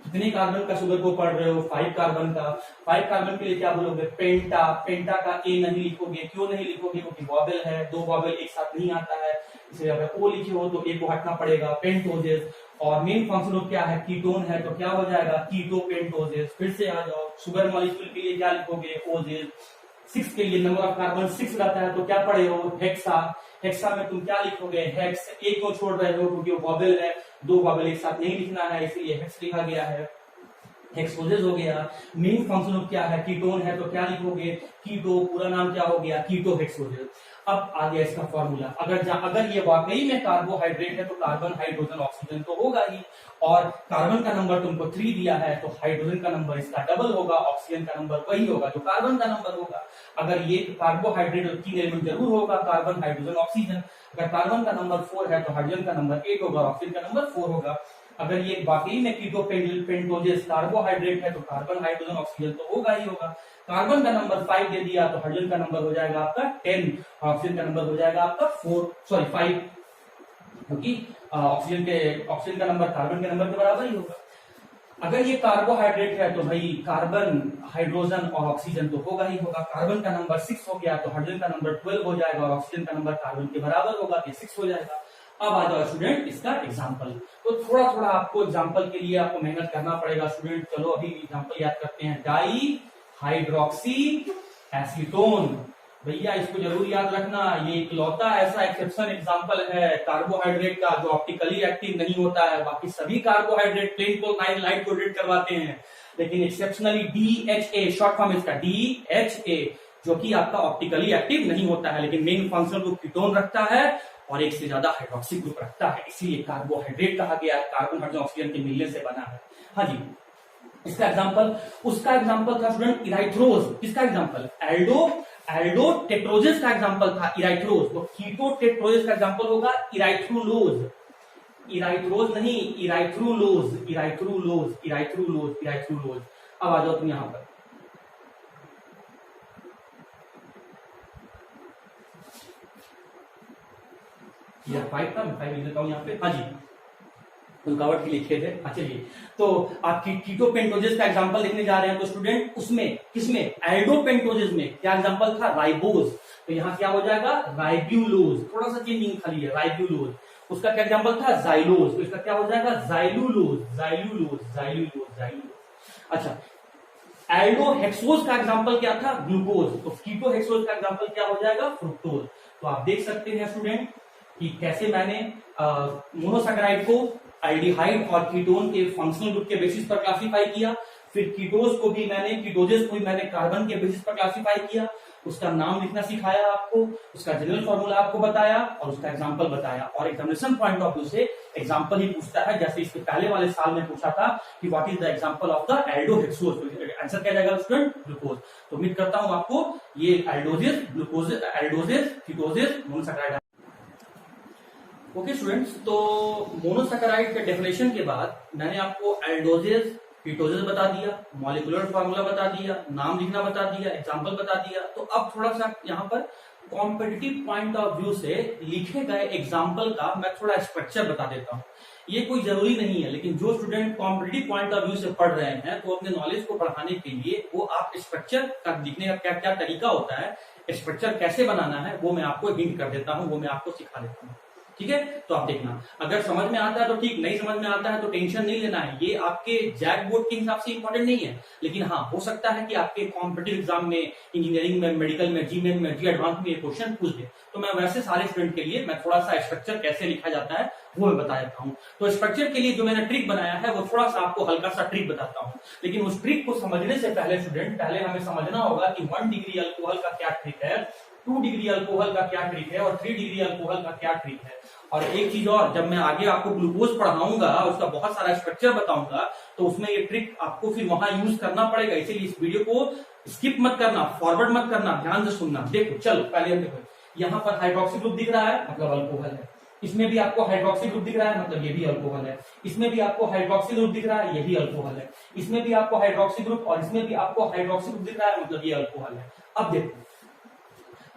कितने कार्बन का शुगर को पढ़ रहे हो, 5 कार्बन का, 5 कार्बन के लिए क्या बोलोगे, पेंटा। पेंटा का ए नहीं लिखोगे, क्यों नहीं लिखोगे, क्योंकि वॉवेल है, 2 वॉवेल एक साथ नहीं आता है, इसलिए अगर ओ लिखे हो तो ए को हटना पड़ेगा, पेंटोजेस। और मेन फंक्शन क्या है, कीटोन है, तो क्या हो जाएगा, कीटो पेंटोजेस। फिर से आ जाओ, शुगर मॉलिक्यूल के लिए क्या लिखोगे, ओजेस। 6 के लिए नंबर ऑफ कार्बन 6 रहता है, तो क्या पढ़े हो, हेक्सा। हेक्सा में तुम क्या लिखोगे, हेक्स। एक को छोड़ रहे हो क्योंकि वो वॉवेल है, 2 वॉवेल एक साथ नहीं लिखना है, इसलिए हेक्स लिखा गया है, हेक्सोजेस हो गया। मेन फंक्शन क्या है, कीटोन है, तो क्या लिखोगे, कीटो, पूरा नाम क्या हो गया, कीटो हेक्सोजेस। अब आ गया इसका फॉर्मूला, अगर ये वाकई में कार्बोहाइड्रेट है तो कार्बन हाइड्रोजन ऑक्सीजन तो होगा ही, और कार्बन का नंबर तुमको 3 दिया है तो हाइड्रोजन का नंबर इसका डबल होगा, ऑक्सीजन का नंबर वही होगा जो कार्बन का नंबर होगा। अगर ये कार्बोहाइड्रेट और 3 एलिमेंट जरूर होगा, कार्बन हाइड्रोजन ऑक्सीजन। अगर कार्बन का नंबर 4 है तो हाइड्रोजन का नंबर 8 होगा, ऑक्सीजन का नंबर 4 होगा। अगर ये वाकई में कीटो पेंटोजेस कार्बोहाइड्रेट है तो कार्बन हाइड्रोजन ऑक्सीजन तो होगा ही होगा। कार्बन का नंबर 5 दे दिया तो हाइड्रोजन का नंबर हो जाएगा आपका 10, ऑक्सीजन का नंबर हो जाएगा आपका 5, क्योंकि ऑक्सीजन का नंबर कार्बन के नंबर के बराबर ही होगा। अगर ये कार्बोहाइड्रेट है तो भाई कार्बन हाइड्रोजन और ऑक्सीजन तो होगा ही होगा। कार्बन का नंबर 6 हो गया तो हाइड्रोजन का नंबर 12 हो जाएगा और ऑक्सीजन का नंबर कार्बन के बराबर होगा, तो 6 हो जाएगा। अब आ जाओ स्टूडेंट इसका एग्जाम्पल। तो थोड़ा थोड़ा आपको एग्जाम्पल के लिए आपको मेहनत करना पड़ेगा स्टूडेंट। चलो अभी एग्जाम्पल याद करते हैं। डाई हाइड्रोक्सी एसीटोन, भैया इसको जरूर याद रखना, ये इकलौता ऐसा एक्सेप्शन एग्जाम्पल है कार्बोहाइड्रेट का जो ऑप्टिकली एक्टिव नहीं होता है। बाकी सभी कार्बोहाइड्रेट प्लेन को लाइट को रीड करवाते हैं, लेकिन एक्सेप्शनली DHA, शॉर्ट फॉर्म इसका DHA, जो कि आपका ऑप्टिकली एक्टिव नहीं होता है, लेकिन मेन फंक्शन को कीटोन रखता है और एक से ज्यादा हाइड्रोक्सी ग्रुप रखता है, इसलिए कार्बोहाइड्रेट कहा गया है, कार्बन हाइड्रोजन ऑक्सीजन के मिलने से बना है। हाँ जी, इसका एग्जांपल, उसका एग्जांपल था स्टूडेंट इराइथ्रोज। किसका एग्जांपल, एल्डो टेट्रोजेस का एग्जांपल था इराइथ्रोज। तो कीटो टेट्रोजेस का एग्जांपल होगा इराइथ्रोलोज, इराइथ्रोज नहीं इराइथ्रोलोज, इराइथ्रोलोज, इराइथ्रोलोज, इराइथ्रोलोज। अब आ जाओ तुम यहां पर, यह 5 था, मैं 5 लिख देता हूं यहाँ पे। हाँ जी, रुकावट के लिखे थे। अच्छा चलिए, तो आप कीटो पेंटोजेस का एग्जांपल देखने जा रहे हैं। तो स्टूडेंट उसमें किसमें, एल्डो पेंटोजेस में क्या एग्जांपल था, राइबोज। तो यहाँ क्या हो जाएगा, राइब्यूलोज, थोड़ा सा चेंजिंग खाली है, राइब्यूलोज। उसका क्या एग्जांपल था, जाइलोज, तो इसका क्या हो जाएगा, जाइलुलोज, जाइलुलोज, जाइलुलोज, जाइलुलोज। अच्छा, एल्डो हेक्सोज का एग्जांपल क्या था, ग्लूकोज। तो कीटो हेक्सोज का एग्जांपल क्या हो जाएगा, फ्रुक्टोज। तो आप देख सकते हैं स्टूडेंट कि कैसे मैंने मोनोसैकेराइड को एल्डिहाइड और कीटोन के फंक्शनल ग्रुप के बेसिस पर क्लासिफाई किया। फिर कीटोज को भी मैंने कीटोजेस को भी मैंने कार्बन के बेसिस पर क्लासिफाई किया, उसका नाम लिखना सिखाया आपको, उसका जनरल फॉर्मूला आपको बताया और उसका एग्जांपल बताया। और एग्जामिनेशन पॉइंट ऑफ व्यू से एग्जांपल ही पूछता है, जैसे इसके पहले वाले साल में पूछा था कि what is the example of the aldohexose, answer क्या जाएगा स्टूडेंट? ग्लूकोज। तो उम्मीद करता हूं आपको ये एल्डोजेस, ग्लूकोज, एल्डोजेस, कीटोजेस, मोनोसैकेराइड। ओके स्टूडेंट्स, तो मोनोसैकेराइड के डेफिनेशन के बाद मैंने आपको एल्डोजेस, कीटोजेस बता दिया, मॉलिक्यूलर फार्मूला बता दिया, नाम लिखना बता दिया, एग्जांपल बता दिया। तो अब थोड़ा सा यहाँ पर कॉम्पिटिटिव पॉइंट ऑफ व्यू से लिखे गए एग्जांपल का मैं थोड़ा स्ट्रक्चर बता देता हूँ। ये कोई जरूरी नहीं है, लेकिन जो student competitive point of view से पढ़ रहे हैं तो अपने नॉलेज को बढ़ाने के लिए वो आप स्ट्रक्चर का लिखने का क्या क्या तरीका होता है, स्ट्रक्चर कैसे बनाना है, वो मैं आपको हिंट कर देता हूँ, वो मैं आपको सिखा देता हूँ। ठीक है, तो आप देखना, अगर समझ में आता है तो ठीक, नहीं समझ में आता है तो टेंशन नहीं लेना है। ये आपके जैक बोर्ड के हिसाब से इंपॉर्टेंट नहीं है, लेकिन हाँ हो सकता है कि आपके कॉम्पिटिटिव एग्जाम में, इंजीनियरिंग में, मेडिकल में, जीमेन में, जी एडवांस में ये क्वेश्चन पूछ दे। तो मैं वैसे सारे स्टूडेंट के लिए मैं थोड़ा सा स्ट्रक्चर कैसे लिखा जाता है वो मैं बता देता हूँ। तो स्ट्रक्चर के लिए जो मैंने ट्रिक बनाया है वो थोड़ा सा आपको हल्का सा ट्रिक बताता हूँ, लेकिन उस ट्रिक को समझने से पहले स्टूडेंट, पहले हमें समझना होगा कि 1 डिग्री अल्कोहल का क्या ट्रिक है, 2 डिग्री अल्कोहल का क्या ट्रिक है और 3 डिग्री अल्कोहल का क्या ट्रिक है। और एक चीज और, जब मैं आगे आपको ग्लूकोज पढ़ाऊंगा, उसका बहुत सारा स्ट्रक्चर बताऊंगा, तो उसमें ये ट्रिक आपको फिर वहां यूज करना पड़ेगा। इसीलिए इस वीडियो को स्किप मत करना, फॉरवर्ड मत करना, ध्यान से सुनना। देखो, चलो पहले हम देखो, यहाँ पर हाइड्रोक्सी ग्रुप दिख रहा है, मतलब अल्कोहल है। इसमें भी आपको हाइड्रोक्सी ग्रुप दिख रहा है, मतलब ये भी अल्कोहल है। इसमें भी आपको हाइड्रोक्सी ग्रुप दिख रहा है, ये भी अल्कोहल है। इसमें भी आपको हाइड्रोक्सी ग्रुप और इसमें भी आपको हाइड्रोक्सी ग्रुप दिख रहा है, मतलब ये अल्कोहल है। अब देखो,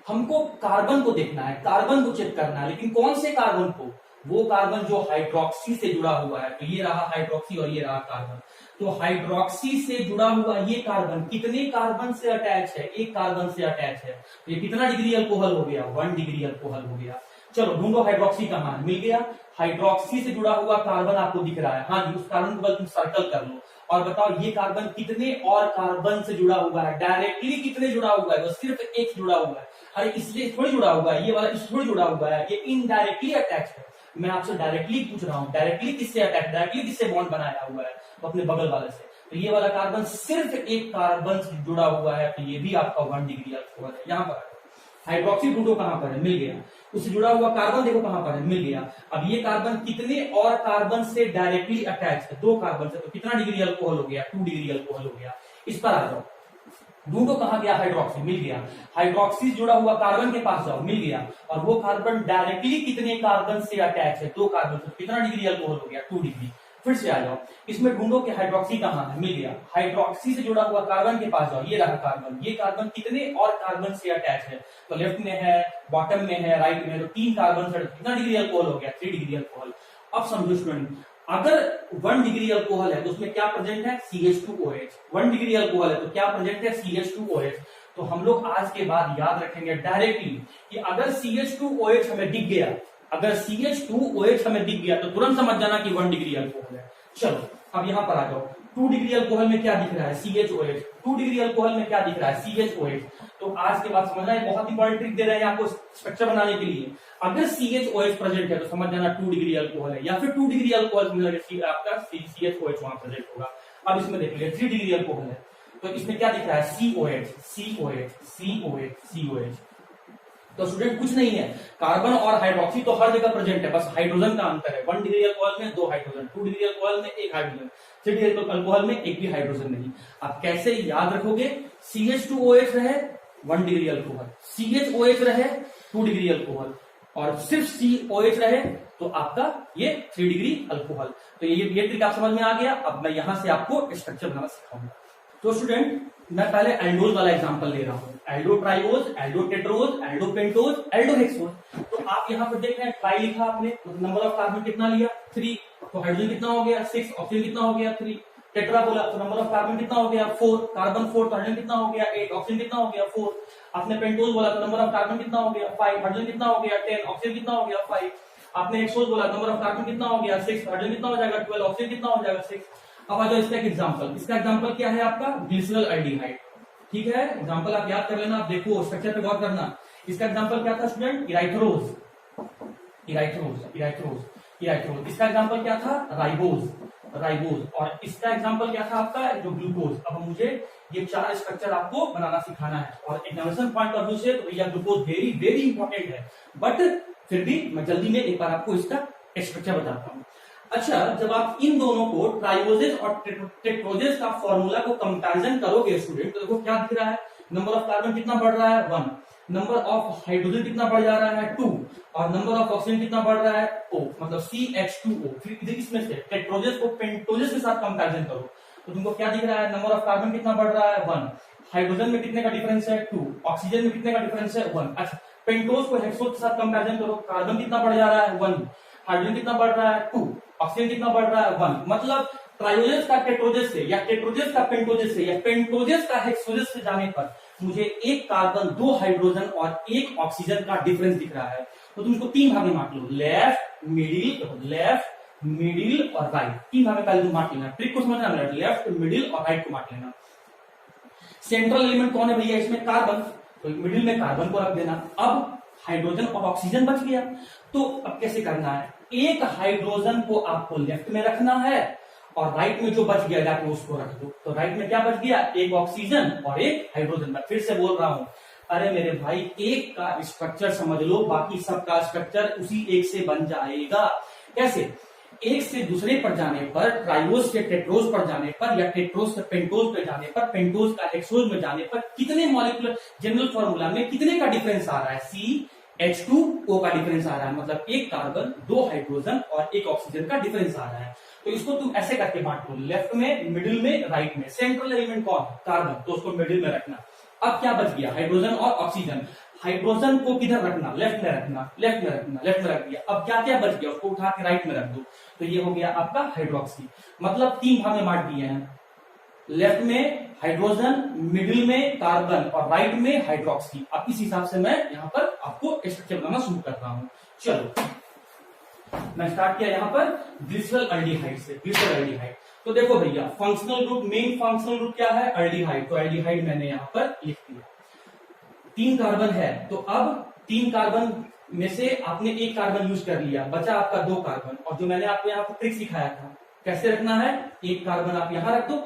हमको कार्बन को देखना है, कार्बन को चेक करना है, लेकिन कौन से कार्बन को? वो कार्बन जो हाइड्रोक्सी से जुड़ा हुआ है। तो ये रहा हाइड्रोक्सी और ये रहा कार्बन। तो हाइड्रोक्सी से जुड़ा हुआ ये कार्बन कितने कार्बन से अटैच है? एक कार्बन से अटैच है। तो ये कितना डिग्री अल्कोहल हो गया? 1 डिग्री अल्कोहल हो गया। चलो ढूंढो हाइड्रोक्सी कहाँ है। मिल गया, हाइड्रोक्सी से जुड़ा हुआ कार्बन आपको दिख रहा है। हाँ जी, उस कार्बन को तुम सर्कल कर लो और बताओ ये कार्बन कितने और कार्बन से जुड़ा हुआ है? डायरेक्टली कितने जुड़ा हुआ है? वो सिर्फ एक से जुड़ा हुआ है। अरे इसलिए थोड़ी जुड़ा हुआ है, ये वाला इससे थोड़ी जुड़ा हुआ है, ये इनडायरेक्टली अटैच है। मैं आपसे डायरेक्टली पूछ रहा हूँ, डायरेक्टली किससे अटैच, डायरेक्टली किससे बॉन्ड बनाया हुआ है? अपने बगल वाले से। तो ये वाला कार्बन सिर्फ एक कार्बन से जुड़ा हुआ है, तो ये भी आपका 1 डिग्री अल्कोहल है। यहाँ पर हाइड्रोक्सी ढूंढो कहां पर है? मिल गया। उससे जुड़ा हुआ कार्बन देखो कहां पर है? मिल गया। अब ये कार्बन कितने और कार्बन से डायरेक्टली अटैच है? 2 कार्बन से। तो कितना डिग्री अल्कोहल हो गया? 2 डिग्री अल्कोहल हो गया। इस पर आ जाओ, ढूंढो कहां गया? हाइड्रोक्सी। मिल गया। हाइड्रोक्सी से जुड़ा हुआ कार्बन के पास जाओ, मिल गया। और वो कार्बन डायरेक्टली कितने कार्बन से अटैच है? 2 कार्बन से। कितना डिग्री अल्कोहल हो गया? 2 डिग्री। फिर से आ जाओ, इसमें ढूंढो कि हाइड्रोक्सी कहां है? मिल गया। हाइड्रोक्सी से जुड़ा हुआ कार्बन के पास जाओ, ये रहा कार्बन। ये कार्बन कितने और कार्बन से अटैच है? तो लेफ्ट में है, बॉटम में है, राइट में है। तो 3 कार्बन से। कितना डिग्री अल्कोहल हो गया? 3 डिग्री अल्कोहल। अब समझो स्टूडेंट, अगर 1 डिग्री अल्कोहल है तो उसमें क्या प्रेजेंट है? CH2OH। 1 डिग्री अल्कोहल है तो क्या प्रेजेंट है? CH2OH। तो हम लोग आज के बाद याद रखेंगे डायरेक्टली कि अगर CH2OH हमें दिख गया, अगर CH2OH हमें दिख गया तो तुरंत समझ जाना कि 1 डिग्री अल्कोहल है। चलो अब यहां पर आ जाओ, 2 डिग्री अल्कोहल में क्या दिख रहा है? CHOH। 2 डिग्री अल्कोहल में क्या दिख रहा है? CHOH। तो आज के बाद समझना, है बहुत इंपॉर्टेंट ट्रिक दे रहे हैं आपको स्ट्रक्चर बनाने के लिए। अगर CHOH प्रेजेंट है तो समझ जाना 2 डिग्री अल्कोहल है, या फिर 2 डिग्री अल्कोहल आपका CHOH वहां प्रेजेंट होगा। अब इसमें देख लीजिए 3 डिग्री अल्कोहल है तो इसमें क्या दिख रहा है? COH। तो स्टूडेंट कुछ नहीं है, कार्बन और हाइड्रोक्सी तो हर जगह प्रेजेंट है, बस हाइड्रोजन का अंतर है। 1 डिग्री अल्कोहल में 2 हाइड्रोजन, 2 डिग्री अल्कोहल में 1 हाइड्रोजन, 3 डिग्री अल्कोहल में 1 भी हाइड्रोजन नहीं। आप कैसे याद रखोगे? CH2OH रहे 1 डिग्री अल्कोहल, CHOH रहे 2 डिग्री अल्कोहल, और सिर्फ COH रहे तो आपका ये 3 डिग्री अल्कोहल। तो ये ट्रिक आप समझ में आ गया। अब मैं यहां से आपको स्ट्रक्चर बनाना सिखाऊंगा। तो स्टूडेंट, मैं पहले एल्डोज वाला एग्जांपल ले रहा हूँ। Aldo triose, aldo tetrose, aldo pentose, aldo hexose. तो आप यहाँ पर देख रहे हैं ट्राई लिखा आपने, तो नंबर ऑफ कार्बन कितना लिया? 3। तो हाइड्रोजन कितना हो गया? 6। ऑक्सीजन कितना हो गया? 3। टेट्रा बोला तो नंबर ऑफ कार्बन कितना हो गया? 4। कार्बन 4। तो हाइड्रोजन कितना हो गया? 8। ऑक्सीजन कितना हो गया? 4। आपने पेंटोज बोला तो नंबर ऑफ कार्बन कितना हो गया? 5। हाइड्रोजन कितना हो गया? 10। ऑक्सीजन कितना हो गया? 5। आपने हेक्सोज बोला नंबर ऑफ कार्बन कितना हो गया? 6। हाइड्रोजन कितना हो जाएगा? 12। ऑक्सीजन कितना हो जाएगा? 6। अब आ जाओ इसका एक एग्जांपल। इसका एग्जांपल क्या है आपका? Glycerol aldehyde. ठीक है, एग्जांपल आप याद कर लेना, आप देखो स्ट्रक्चर पे गौर करना। इसका एग्जांपल क्या था स्टूडेंट? इराइथ्रोज। इराइथ्रोज। इसका एग्जांपल क्या था? Ribose, ribose. और इसका एग्जांपल क्या था आपका? जो ग्लूकोज। अब मुझे ये 4 स्ट्रक्चर आपको बनाना सिखाना है और एग्जामिनेशन पॉइंट ऑफ व्यू से तो भैया ग्लूकोज वेरी वेरी इंपॉर्टेंट है, बट फिर भी मैं जल्दी में एक बार आपको इसका स्ट्रक्चर बताता हूँ। अच्छा, जब आप इन दोनों को ट्राइबोजेस और टेट्रोजेस का फॉर्मूला को कंपैरिजन करोगे स्टूडेंट, तो देखो क्या दिख रहा है, नंबर ऑफ कार्बन कितना बढ़ रहा है? 1, नंबर ऑफ हाइड्रोजन कितना बढ़ जा रहा है? 2, और नंबर ऑफ ऑक्सीजन कितना बढ़ रहा है? O, मतलब CH2O। फिर इसमें से टेट्रोजेस को पेंटोजेस के साथ कंपैरिजन करो तो तुमको क्या दिख रहा है? नंबर ऑफ कार्बन कितना बढ़ रहा है? 1, हाइड्रोजन में कितने का डिफरेंस है? 2, ऑक्सीजन में कितने का डिफरेंस है? 1। अच्छा, पेंटोज को हेक्सोज के साथ कंपैरिजन करो, कार्बन कितना बढ़ जा रहा है? 1, हाइड्रोजन कितना बढ़ रहा है? 2, ऑक्सीजन कितना बढ़ रहा है? 1। मतलब ट्राइओजेस का टेट्रोजेस से या टेट्रोजेस का पेंटोजेस से या पेंटोजेस का हेक्सोजेस से जाने पर मुझे एक कार्बन, 2 हाइड्रोजन और 1 ऑक्सीजन का डिफरेंस दिख रहा है। तो तुम इसको 3 भाग में बांट लो, लेफ्ट मिडिल और राइट। 3 भाग में पहले तुम बांट लेना, ट्रिक को समझना मेरा, लेफ्ट मिडिल और राइट को बांट लेना। सेंट्रल एलिमेंट कौन है भैया इसमें? कार्बन, तो मिडिल में कार्बन को रख देना। अब हाइड्रोजन और ऑक्सीजन बच गया, तो अब कैसे करना है? एक हाइड्रोजन को आपको लेफ्ट में रखना है और राइट में जो बच गया जाके उसको रख दो। तो राइट में क्या बच गया? एक ऑक्सीजन और एक हाइड्रोजन। मैं फिर से बोल रहा हूं, अरे मेरे भाई, एक का स्ट्रक्चर समझ लो, बाकी सबका स्ट्रक्चर उसी एक से बन जाएगा। कैसे? एक से दूसरे पर जाने पर, ट्राइबोज से टेट्रोज पर जाने पर या टेट्रोज से पेंटोज पर जाने पर, पेंटोज का हेक्सोज में जाने पर कितने मॉलिक्यूलर जनरल फॉर्मूला में कितने का डिफरेंस आ रहा है? CH2O का डिफरेंस आ रहा है, मतलब एक कार्बन, 2 हाइड्रोजन और 1 ऑक्सीजन का डिफरेंस आ रहा है। तो इसको तुम ऐसे करके बांट लो, लेफ्ट में, मिडिल में, राइट में। सेंट्रल एलिमेंट कौन? कार्बन, तो उसको मिडिल में रखना। अब क्या बच गया? हाइड्रोजन और ऑक्सीजन। हाइड्रोजन को किधर रखना? लेफ्ट में रखना, लेफ्ट में रखना, लेफ्ट में रख दिया। अब क्या क्या बच गया? उसको उठा के राइट में रख दो, तो ये हो गया आपका हाइड्रोक्सी। मतलब 3 भाग में बांट दिए हैं, लेफ्ट में हाइड्रोजन, मिडिल में कार्बन और राइट में हाइड्रोक्सी। अब इस हिसाब से मैं यहाँ पर आपको स्ट्रक्चर बनाना शुरू कर रहा हूं। चलो, मैं स्टार्ट किया यहाँ पर ग्लिसरॉल एल्डिहाइड से, ग्लिसरॉल एल्डिहाइड। तो देखो भैया, functional group, main functional group क्या है? एल्डिहाइड। तो एल्डिहाइड मैंने यहाँ पर लिख दिया। 3 कार्बन है, तो अब 3 कार्बन में से आपने 1 कार्बन यूज कर लिया, बचा आपका 2 कार्बन। और जो मैंने आपको यहाँ पर ट्रिक सिखाया था, कैसे रखना है? 1 कार्बन आप यहां रख दो,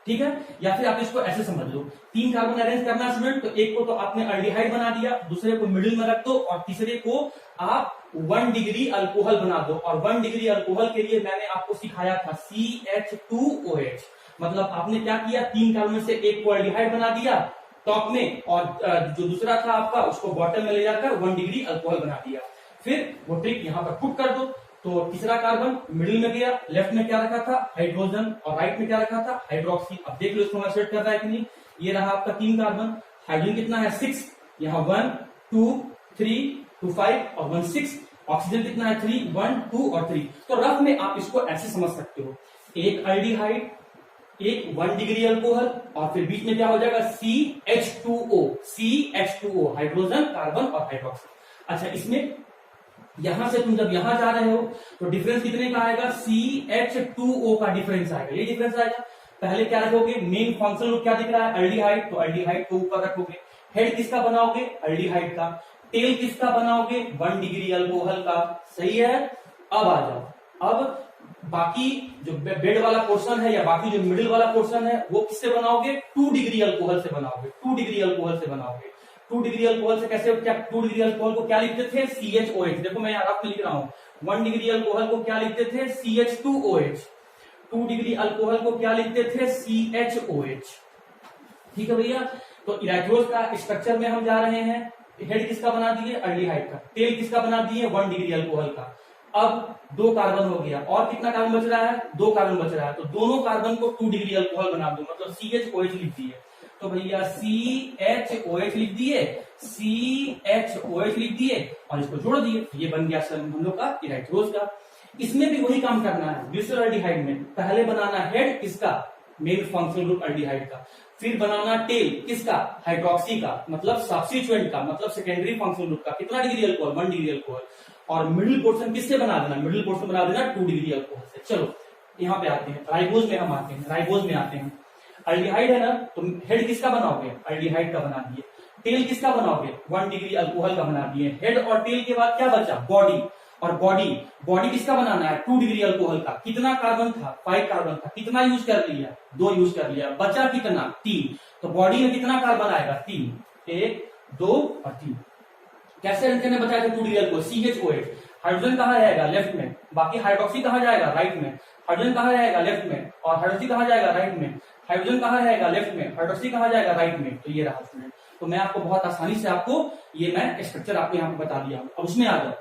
ठीक है? या फिर आप इसको ऐसे समझ लो, 3 कार्बन अरेंज करना है स्टूडेंट, तो एक को तो आपने एल्डिहाइड बना दिया, दूसरे को मिडिल में रख दो और तीसरे को आप 1 डिग्री अल्कोहल बना दो। और 1 डिग्री अल्कोहल के लिए मैंने आपको सिखाया था CH2OH। मतलब आपने क्या किया? 3 कार्बन से एक को एल्डिहाइड बना दिया टॉप में, और जो दूसरा था आपका उसको बॉटम में ले जाकर 1 डिग्री अल्कोहल बना दिया। फिर वो ट्रिक यहाँ पर पुट कर दो, तो तीसरा कार्बन मिडिल में गया, लेफ्ट में क्या रखा था? हाइड्रोजन, और राइट में क्या रखा था? हाइड्रोक्सी। अब देख लो इसको मैं सेट कर रहा है कि नहीं। ये रहा आपका 3 कार्बन, हाइड्रोजन कितना है? 6, यहाँ 1 2 3 2 5 और 1 6। ऑक्सीजन कितना है? 3, 1 2 और 3। तो रफ में आप इसको ऐसे समझ सकते हो, एक एल्डिहाइड, एक 1 डिग्री अल्कोहल, और फिर बीच में क्या हो जाएगा? CH2O, CH2O, हाइड्रोजन, कार्बन और हाइड्रोक्सी। अच्छा, इसमें यहां से तुम जब यहां जा रहे हो तो डिफरेंस कितने का आएगा? CH2O का डिफरेंस आएगा, ये डिफरेंस आएगा। पहले क्या रखोगे? मेन फंक्शनल क्या दिख रहा है? एल्डिहाइड, तो एल्डिहाइड को ऊपर रखोगे। हेड किसका बनाओगे? एल्डिहाइड का। टेल किसका बनाओगे? 1 डिग्री अल्कोहल का। सही है? अब आ जाओ, अब बाकी जो बेड वाला पोर्शन है या बाकी जो मिडिल वाला पोर्शन है वो किससे बनाओगे? 2 डिग्री अल्कोहल से बनाओगे, 2 डिग्री अल्कोहल से बनाओगे। 2 डिग्री अल्कोहल से कैसे? क्या 2 डिग्री अल्कोहल को क्या लिखते थे? CHOH। देखो मैं यहाँ लिख रहा हूँ, 1 डिग्री अल्कोहल को क्या लिखते थे? CH2OH। 2 डिग्री अल्कोहल को क्या लिखते थे? CHOH। ठीक है भैया, तो इराइथ्रोज का स्ट्रक्चर में हम जा रहे हैं। हेड किसका बना दिए? एल्डिहाइड का। टेल किसका बना दिए? 1 डिग्री अल्कोहल का। अब 2 कार्बन हो गया, और कितना कार्बन बच रहा है? 2 कार्बन बच रहा है, तो दोनों कार्बन को 2 डिग्री अल्कोहल बना दो, मतलब CHOH लिख दिए। तो भैया CHOH लिख दिए, CHOH लिख दिए और इसको जोड़ दिए, ये बन गया हम लोग का इराइथ्रोज का। इसमें भी वही काम करना है। ग्लिसरॉल एल्डिहाइड में पहले बनाना हेड किसका? मेन फंक्शनल ग्रुप एल्डिहाइड का। फिर बनाना टेल किसका? हाइड्रोक्सी का, मतलब सब्स्टिट्यूएंट का, मतलब सेकेंडरी फंक्शनल ग्रुप का। कितना डिग्री अल्कोहल? 1 degree alcohol. और मिडिल पोर्शन किससे बना देना? मिडिल पोर्शन बना देना 2 डिग्री अल्कोहल से। चलो यहाँ पे आते हैं, राइबोज में हम आते हैं, राइबोज में आते हैं। एल्डिहाइड है ना, तो हेड किसका बनाओगे? एल्डिहाइड का बना दिए। टेल किसका बनाओगे? 1 डिग्री अल्कोहल का बना दिए। हेड और टेल के बाद क्या बचा? बॉडी। और बॉडी, बॉडी किसका बनाना है 2 डिग्री अल्कोहल का। कितना कार्बन था 5 कार्बन था, कितना यूज कर लिया 2 यूज कर लिया, बचा कितना 3। तो बॉडी में कितना कार्बन आएगा 3, 1 2 और 3। कैसे ने बताया था 2 डिग्री अल्कोहल CHOH। हाइड्रोजन कहाँ रहेगा लेफ्ट में, बाकी हाइड्रोक्सी कहाँ जाएगा राइट में, हाइड्रोजन कहाँ रहेगा लेफ्ट में और हाइड्रोक्सी कहाँ जाएगा राइट में, हाइड्रोजन कहाँ रहेगा लेफ्ट में, हाइड्रोक्सी कहाँ जाएगा राइट में। तो ये रहा स्टूडेंट। तो मैं आपको बहुत आसानी से आपको ये मैं स्ट्रक्चर आपको यहाँ पे बता दिया। अब उसमें आ जाओ,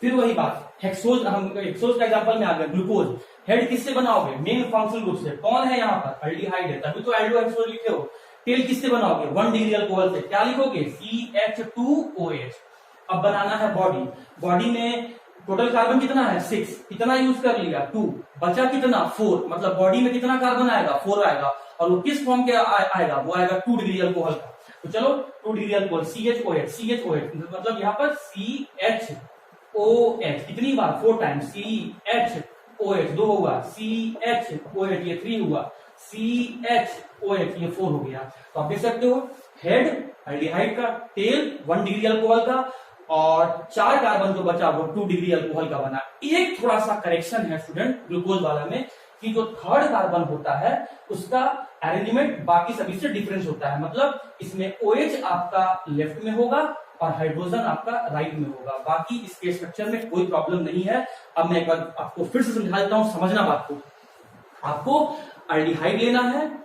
फिर वही बात हेक्सोज, हम हेक्सोज का एग्जांपल में आ गए। ग्लूकोज हेड किससे बनाओगे मेन फंक्शनल ग्रुप से, कौन है यहाँ पर एल्डिहाइड है, तभी तो एल्डो हेक्सोज लिखे हो। टेल किससे बनाओगे 1 डिग्री अल्कोहल से, क्या लिखोगे CH2OH। अब बनाना है बॉडी, बॉडी में टोटल कार्बन कितना है 6, कितना यूज कर लिया 2, बचा कितना 4, मतलब बॉडी में कितना कार्बन आएगा 4 आएगा। और वो किस फॉर्म के आएगा, वो आएगा 2 डिग्री अल्कोहल का। तो चलो 2 डिग्री अल्कोहल CHOH मतलब यहाँ पर CHOH कितनी बार 4 टाइम्स, CHOH 2 हुआ, CHOH ये 3 हुआ, CHOH ये 4 हो गया। तो आप देख सकते हो हेड एल्डिहाइड का, टेल 1 डिग्री अल्कोहल का और 4 कार्बन जो बचा वो 2 डिग्री अल्कोहल का बना। एक थोड़ा सा करेक्शन है स्टूडेंट ग्लूकोज वाला में कि जो थर्ड कार्बन होता है उसका अरेंजमेंट बाकी सभी से डिफरेंस होता है, मतलब इसमें OH आपका लेफ्ट में होगा और हाइड्रोजन आपका राइट में होगा। बाकी इसके स्ट्रक्चर में कोई प्रॉब्लम नहीं है। अब मैं एक बार आपको फिर से समझा देता हूं, समझना बात को। आपको एल्डिहाइड लेना है,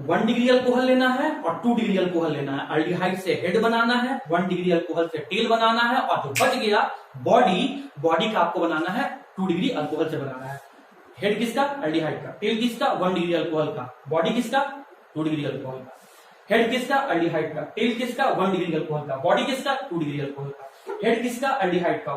1 डिग्री अल्कोहल लेना है और 2 डिग्री अल्कोहल लेना है। एल्डिहाइड से हेड बनाना है, 1 डिग्री अल्कोहल से टेल बनाना है और जो बच गया बॉडी का आपको बनाना है 2 डिग्री अल्कोहल से बनाना है। हेड किसका एल्डिहाइड का, टेल किसका 1 डिग्री अल्कोहल का, बॉडी किसका 2 डिग्री अल्कोहल का। हेड किसका एल्डिहाइड का, टेल किसका 1 डिग्री अल्कोहल का, बॉडी किसका 2 डिग्री अल्कोहल का। हेड किसका एल्डिहाइड का,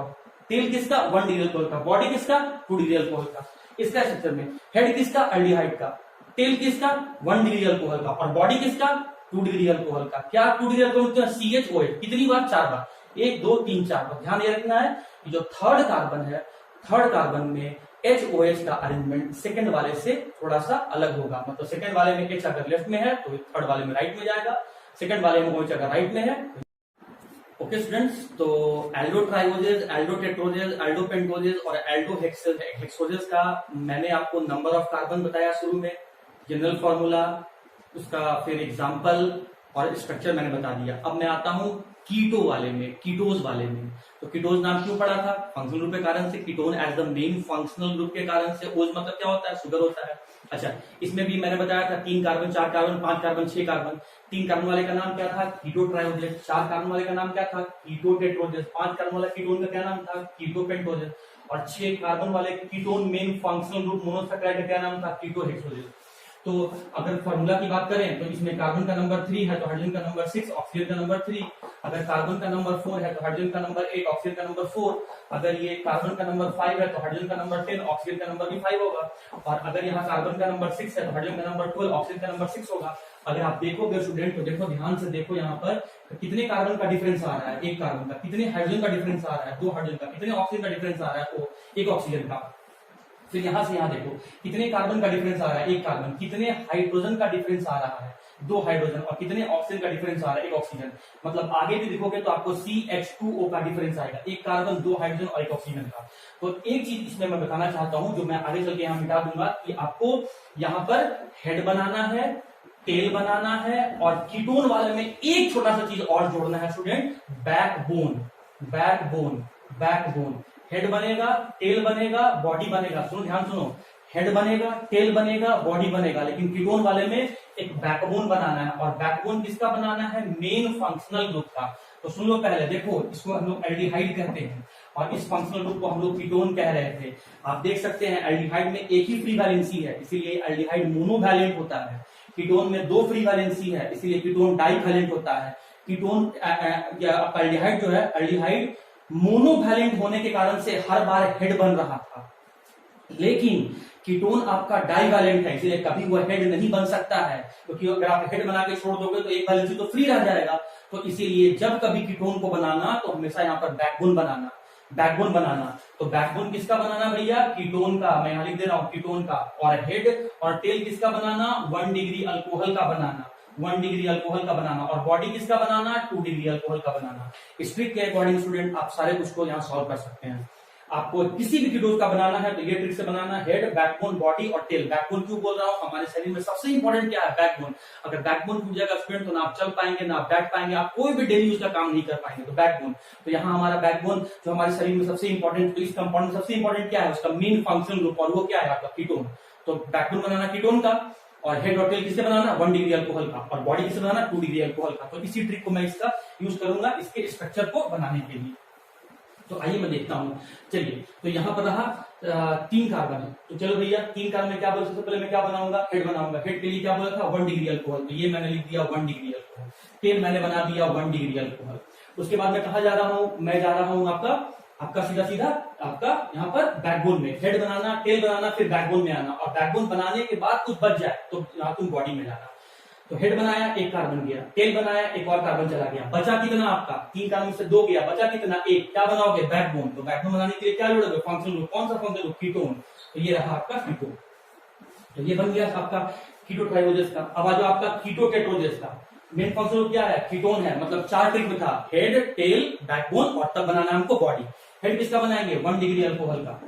टेल किसका 1 डिग्री अल्कोहल का, बॉडी किसका 2 डिग्री अल्कोहल का। इसका स्ट्रक्चर में हेड किसका एल्डिहाइड का, टेल किसका 1 डिग्री अल्कोहल का और बॉडी किसका 2 डिग्री अल्कोहल का। क्या 2 डिग्री अल्कोहल CHOH कितनी बार 4 बार, 1 2 3 4 बार। ध्यान ये रखना है कि जो थर्ड कार्बन है, थर्ड कार्बन में HOH का अरेंजमेंट सेकंड वाले से थोड़ा सा अलग होगा। मतलब सेकंड वाले में H अगर लेफ्ट में है तो थर्ड वाले में राइट में जाएगा, सेकंड वाले में OH अगर राइट में है। ओके स्टूडेंट्स, तो एल्डो ट्राइओजेस, एल्डो टेट्रोजेस, एल्डो पेंटोजेस और एल्डो हेक्सोजेस का मैंने आपको नंबर ऑफ कार्बन बताया शुरू में, जनरल फॉर्मूला, उसका फिर एग्जाम्पल और स्ट्रक्चर मैंने बता दिया। अब मैं आता हूं कीटो वाले में, कीटोज वाले में। तो कीटोज नाम क्यों पड़ा था, फंक्शनल ग्रुप के कारण से, ketone as the main functional group के कारण से। ओज मतलब क्या होता है, शुगर होता है। अच्छा, इसमें भी मैंने बताया था 3 carbon 4 carbon 5 carbon 6 carbon. 3 carbon वाले का नाम क्या था, कीटो ट्राइओजेस। 4 कार्बन वाले का नाम क्या था, कीटो टेट्रोजेस। 5 कार्बन वाला कीटोन का क्या नाम था, कीटो पेंटोजेस। और 6 कार्बन वाले ketone main functional group monosaccharide का क्या नाम था, कीटो हेक्सोजेस। तो अगर फॉर्मूला की बात करें तो इसमें कार्बन का नंबर 3 है तो हाइड्रोजन का नंबर 6, ऑक्सीजन का नंबर 3। अगर कार्बन का नंबर 4 है तो हाइड्रोजन का नंबर 8, ऑक्सीजन का नंबर 4। अगर ये कार्बन का नंबर 5 है तो हाइड्रोजन का नंबर 10, ऑक्सीजन का नंबर भी 5 होगा। और अगर यहाँ कार्बन का नंबर 6 है तो हाइड्रोजन का नंबर 12, ऑक्सीजन का नंबर 6 होगा। अगर आप देखोगे स्टूडेंट तो देखो, ध्यान से देखो, यहाँ पर कितने कार्बन का डिफरेंस आ रहा है, 1 कार्बन का। कितने हाइड्रोजन का डिफरेंस आ रहा है, 2 हाइड्रोजन का। कितने ऑक्सीजन का डिफरेंस आ रहा है, 1 ऑक्सीजन का। फिर यहां से यहां देखो कितने कार्बन का डिफरेंस आ रहा है, 1 कार्बन। कितने हाइड्रोजन का डिफरेंस आ रहा है, 2 हाइड्रोजन। और कितने ऑक्सीजन का डिफरेंस आ रहा है, 1 ऑक्सीजन। मतलब आगे भी देखोगे तो आपको CH2O का डिफरेंस आएगा, 1 कार्बन 2 हाइड्रोजन और 1 ऑक्सीजन का। तो एक चीज इसमें मैं बताना चाहता हूं जो मैं आगे चल के यहां मिटा दूंगा, कि आपको यहाँ पर हेड बनाना है, टेल बनाना है और कीटोन वाले में एक छोटा सा चीज और जोड़ना है student, backbone. Backbone, backbone. Head बनेगा, टेल बनेगा, बॉडी बनेगा। सुनो, ध्यान सुनो, हेड बनेगा, टेल बनेगा, बॉडी बनेगा, लेकिन कीटोन वाले में एक बैकबोन बनाना है। और बैकबोन किसका बनाना है, मेन फंक्शनल ग्रुप का। तो सुन लो पहले, देखो इसको हम लोग एल्डिहाइड कहते हैं और इस फंक्शनल ग्रुप को हम लोग कीटोन कह रहे थे। आप देख सकते हैं एल्डिहाइड में एक ही फ्री वैलेंसी है, इसीलिए एल्डिहाइड मोनोवैलेंट होता है। कीटोन में 2 फ्री वैलेंसी है, इसीलिए कीटोन डाइवैलेंट होता है। कीटोन एल्डिहाइड जो है, एल्डिहाइड मोनोवैलेंट होने के कारण से हर बार हेड बन रहा था, लेकिन कीटोन आपका डाइवैलेंट है, इसलिए कभी वो हेड नहीं बन सकता है। क्योंकि अगर आप हेड बना के छोड़ दोगे तो एक वैलेंसी तो फ्री रह जाएगा। तो इसीलिए जब कभी कीटोन को बनाना तो हमेशा यहाँ पर बैकबोन बनाना, बैकबोन बनाना। तो बैकबोन किसका बनाना भैया, कीटोन का। मैं यहाँ लिख दे रहा हूं कीटोन का। और हेड और टेल किसका बनाना, 1 डिग्री अल्कोहल का बनाना, 1 डिग्री अल्कोहल का बनाना। और बॉडी किसका बनाना, 2 डिग्री अल्कोहल का बनाना। इस ट्रिक के अकॉर्डिंग स्टूडेंट आप सारे कुछ को यहाँ सॉल्व कर सकते हैं। आपको किसी भी कीटोन का बनाना है तो ये ट्रिक से बनाना है। हेड, बैकबोन, बॉडी और टेल। बैकबोन क्यों बोल रहा हूं, हमारे शरीर में सबसे इंपॉर्टेंट क्या है, बैकबोन। अगर बैकबोन टूट जाएगा स्टूडेंट तो ना आप चल पाएंगे, ना आप बैठ पाएंगे, आप कोई भी डेली यूज का काम नहीं कर पाएंगे। तो बैकबोन, तो यहाँ हमारा बैकबोन जो हमारे शरीर में सबसे इंपॉर्टेंट, तो इस कंपाउंड सबसे इंपॉर्टेंट क्या है, उसका मेन फंक्शन ग्रुप, और वो क्या है आपका कीटोन। तो बैकबोन बनाना कीटोन का, और हेड और टेल किससे बनाना, 1 डिग्री अल्कोहल का, और बॉडी किससे बनाना, 2 डिग्री अल्कोहल का। तो इसी ट्रिक को मैं इसका यूज करूंगा इसके स्ट्रक्चर को बनाने के लिए। तो आइए मैं देखता हूं। चलिए, तो यहाँ पर रहा 3 कार्बन है। तो चलो भैया 3 कार्बन में क्या बोला, सबसे पहले मैं क्या बनाऊंगा, हेड बनाऊंगा। हेड के लिए क्या बोला था, 1 डिग्री अल्कोहल, तो ये मैंने लिख दिया 1 डिग्री अल्कोहल। टेल मैंने बना दिया 1 डिग्री अल्कोहल। उसके बाद मैं कहा जा रहा हूं, मैं जा रहा हूं आपका सीधा सीधा आपका यहाँ पर बैकबोन में। हेड बनाना, टेल बनाना, फिर बैकबोन में आना, और बैकबोन बनाने के बाद कुछ बच जाए तो यहाँ तुम बॉडी में जाना। तो हेड बनाया, 1 कार्बन गया, टेल बनाया, 1 और कार्बन चला गया, बचा कितना आपका, 3 कार्बन से 2 गया, बचा कितना, 1। क्या बनाओगे, बैकबोन। तो बैकबोन बनाने के लिए क्या जोड़ोगे, फंक्शन ग्रुप। कौन सा फंक्शन ग्रुप, कीटोन। तो ये रहा आपका कीटोन। तो ये बन गया आपका कीटो ट्राइबोजेस का। अब आ जाओ आपका कीटो टेट्रोजेस का। मेन फंक्शन ग्रुप क्या है, कीटोन है। मतलब 4 ट्रिक में था, हेड, टेल, बैकबोन, और तब बनाना हमको बॉडी। हेड किसका बनाएंगे, 1 डिग्री अल्कोहल का।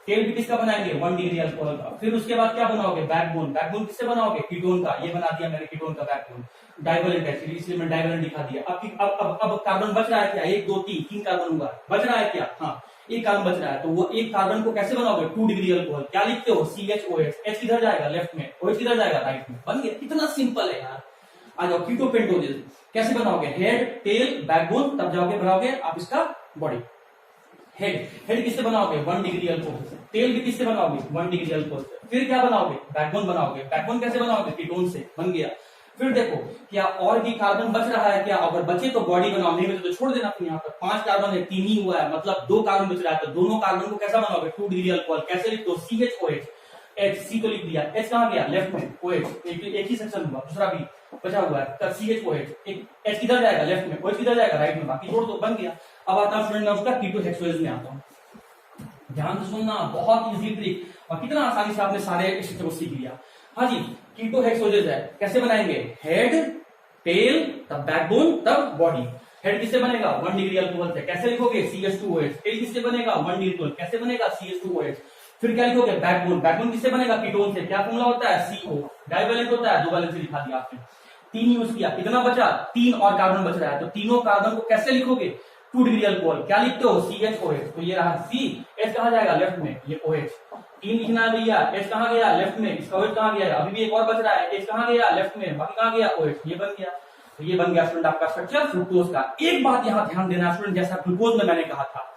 टेल भी किसका बनाएंगे, 1 डिग्री अल्कोहल का। फिर उसके बाद क्या बनाओगे, बैकबोन। बैकबोन किससे बनाओगे, कीटोन का। ये बना दिया मैंने कीटोन का बैकबोन। डाइवेलेंट है इसलिए मैं डाइवेलेंट दिखा दिया। अब कार्बन बच रहा है क्या, 1 2 3 कार्बन होगा, बच रहा है क्या, हाँ 1 कार्बन बच रहा है। तो वो 1 कार्बन को कैसे बनाओगे, 2 डिग्री अल्कोहल। क्या लिखते हो, CHOH। H किधर जाएगा, लेफ्ट में, OH किधर जाएगा, राइट में। बन गया, कितना सिंपल है यार। आ जाओ कीटो पेंटोजेस। कैसे बनाओगे, हेड, टेल, बैकबोन, तब जाओगे बनाओगे आप इसका बॉडी। हेड किससे बनाओगे, 1 डिग्री अल्कोहल से। टेल भी किससे बनाओगे, 1 डिग्री अल्कोहल से। फिर क्या बनाओगे, बैकबोन बनाओगे। बैकबोन कैसे बनाओगे, कीटोन से। बन गया। फिर देखो क्या और भी कार्बन बच रहा है क्या, अगर बचे तो बॉडी बनाओ, नहीं बचे तो छोड़ देना। फिर यहाँ पर 5 कार्बन है, 3 ही हुआ है, मतलब 2 कार्बन बच रहा है। तो दोनों कार्बन को कैसा बनाओगे, 2 डिग्री अल्कोहल। कैसे लिखते हो, CHOH। H, C तो लिख दिया, H कहाँ गया, लेफ्ट में, OH एक ही सेक्शन हुआ, दूसरा भी बचा हुआ है, तब CHOH। H किधर जाएगा, लेफ्ट में, OH किधर जाएगा, राइट में, बाकी जोड़ दो, बन गया। अब आता हूं स्टूडेंट मैं उसका कीटोहेक्सोएज में आता हूं। ध्यान से सुनना, बहुत इजी ट्रिक, और कितना आसानी से आपने सारे स्ट्रक्चर को सीख लिया। हाँ जी, कीटोहेक्सोएज है, कैसे बनाएंगे, हेड, टेल, तब बैकबोन, तब बॉडी। हेड किससे बनेगा, 1 डिग्री अल्कोहल से। कैसे लिखोगे, CH2OH। टेल किससे बनेगा, 1 डिग्री अल्कोहल। कैसे बनेगा, CH2OH। फिर क्या लिखोगे, बैकबोन। बैकबोन किससे बनेगा, कीटोन से। क्या फॉर्मूला होता है, CO। डाइवेलेंट होता है, 2 वैलेंस से लिखा दिया आपने। 3 यूज किया, कितना बचा, 3 और कार्बन बच रहा है। तो तीनों कार्बन को कैसे लिखोगे, 2 डिग्री अल्कोहल। क्या लिखते हो, CHOH। तो ये रहा C, H कहाँ जाएगा, लेफ्ट में, ये OH। 3 लिखना है भैया, H कहाँ गया, लेफ्ट में, इसका OH कहाँ गया, अभी भी एक और बच रहा है, H कहाँ गया, लेफ्ट में, बाकी कहाँ गया, OH। ये बन गया। तो ये बन गया स्टूडेंट आपका स्ट्रक्चर फ्रुक्टोज का। एक बात यहाँ ध्यान देना स्टूडेंट, जैसा ग्लूकोज में मैंने कहा था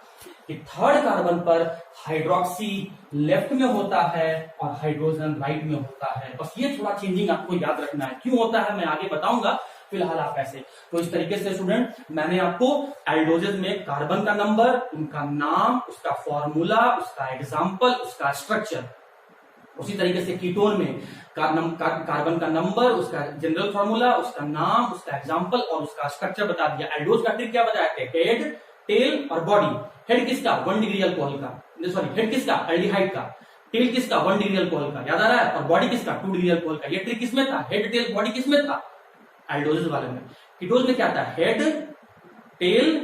कि 3rd कार्बन पर हाइड्रोक्सी लेफ्ट में होता है और हाइड्रोजन राइट में होता है। बस ये थोड़ा चेंजिंग आपको याद रखना है, क्यों होता है मैं आगे बताऊंगा, फिलहाल आप ऐसे। तो इस तरीके से स्टूडेंट मैंने आपको एल्डोजेज में कार्बन का नंबर, उनका नाम, उसका फॉर्मूला, उसका एग्जाम्पल, उसका स्ट्रक्चर, उसी तरीके से कीटोन में कार्बन का नंबर, उसका जनरल फॉर्मूला, उसका नाम, उसका एग्जाम्पल और उसका स्ट्रक्चर बता दिया। एल्डोज का ट्रिक क्या बताया थे, हेड, टेल और बॉडी। हेड किसका, 1 डिग्री अल्कोहल का, सॉरी हेड किसका, एल्डिहाइड का। टेल किसका, 1 डिग्री अल्कोहल का, याद आ रहा है। और बॉडी किसका, 2 डिग्री अल्कोहल का। ये ट्रिक किसमें था, हेड, टेल, बॉडी किसमें था, एल्डोजेस वाले में। कीटोज में क्या था, हेड, टेल,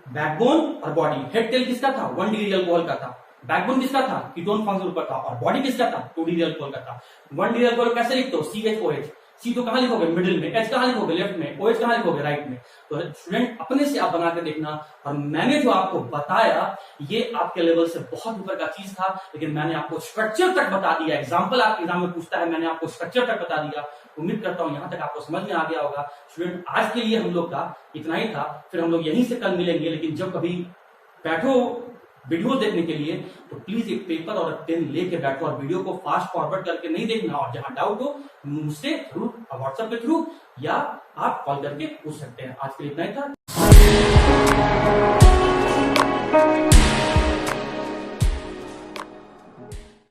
बैकबोन और बॉडी। हेड टेल किसका था, 1 डिग्री अल्कोहल का था। बैकबोन किसका था, कीटोन फंक्शन पर था। और बॉडी किसका था, 2 डिग्री अल्कोहल का था। 1 डिग्री अल्कोहल कैसे लिखते हो, CHOH। C तो कहां लिखोगे, मिडिल में। H कहां लिखोगे, लेफ्ट में। OH कहां लिखोगे, राइट में। तो स्टूडेंट अपने से आप बना के देखना। और मैंने जो आपको बताया ये आपके लेवल से बहुत ऊपर का चीज था, लेकिन मैंने आपको स्ट्रक्चर तक बता दिया। एग्जाम्पल आपके एग्जाम में पूछता है, मैंने आपको स्ट्रक्चर तक बता दिया। उम्मीद करता हूं यहां तक आपको समझ में आ गया होगा। स्टूडेंट आज के लिए हम लोग का इतना ही था, फिर हम लोग यहीं से कल मिलेंगे। लेकिन जब कभी बैठो वीडियो देखने के लिए तो प्लीज एक पेपर और पेन लेके बैठो, और वीडियो को फास्ट फॉरवर्ड करके नहीं देखना। और जहां डाउट हो मुझसे जरूर व्हाट्सएप के थ्रू या आप कॉल करके पूछ सकते हैं। आज के लिए इतना ही था।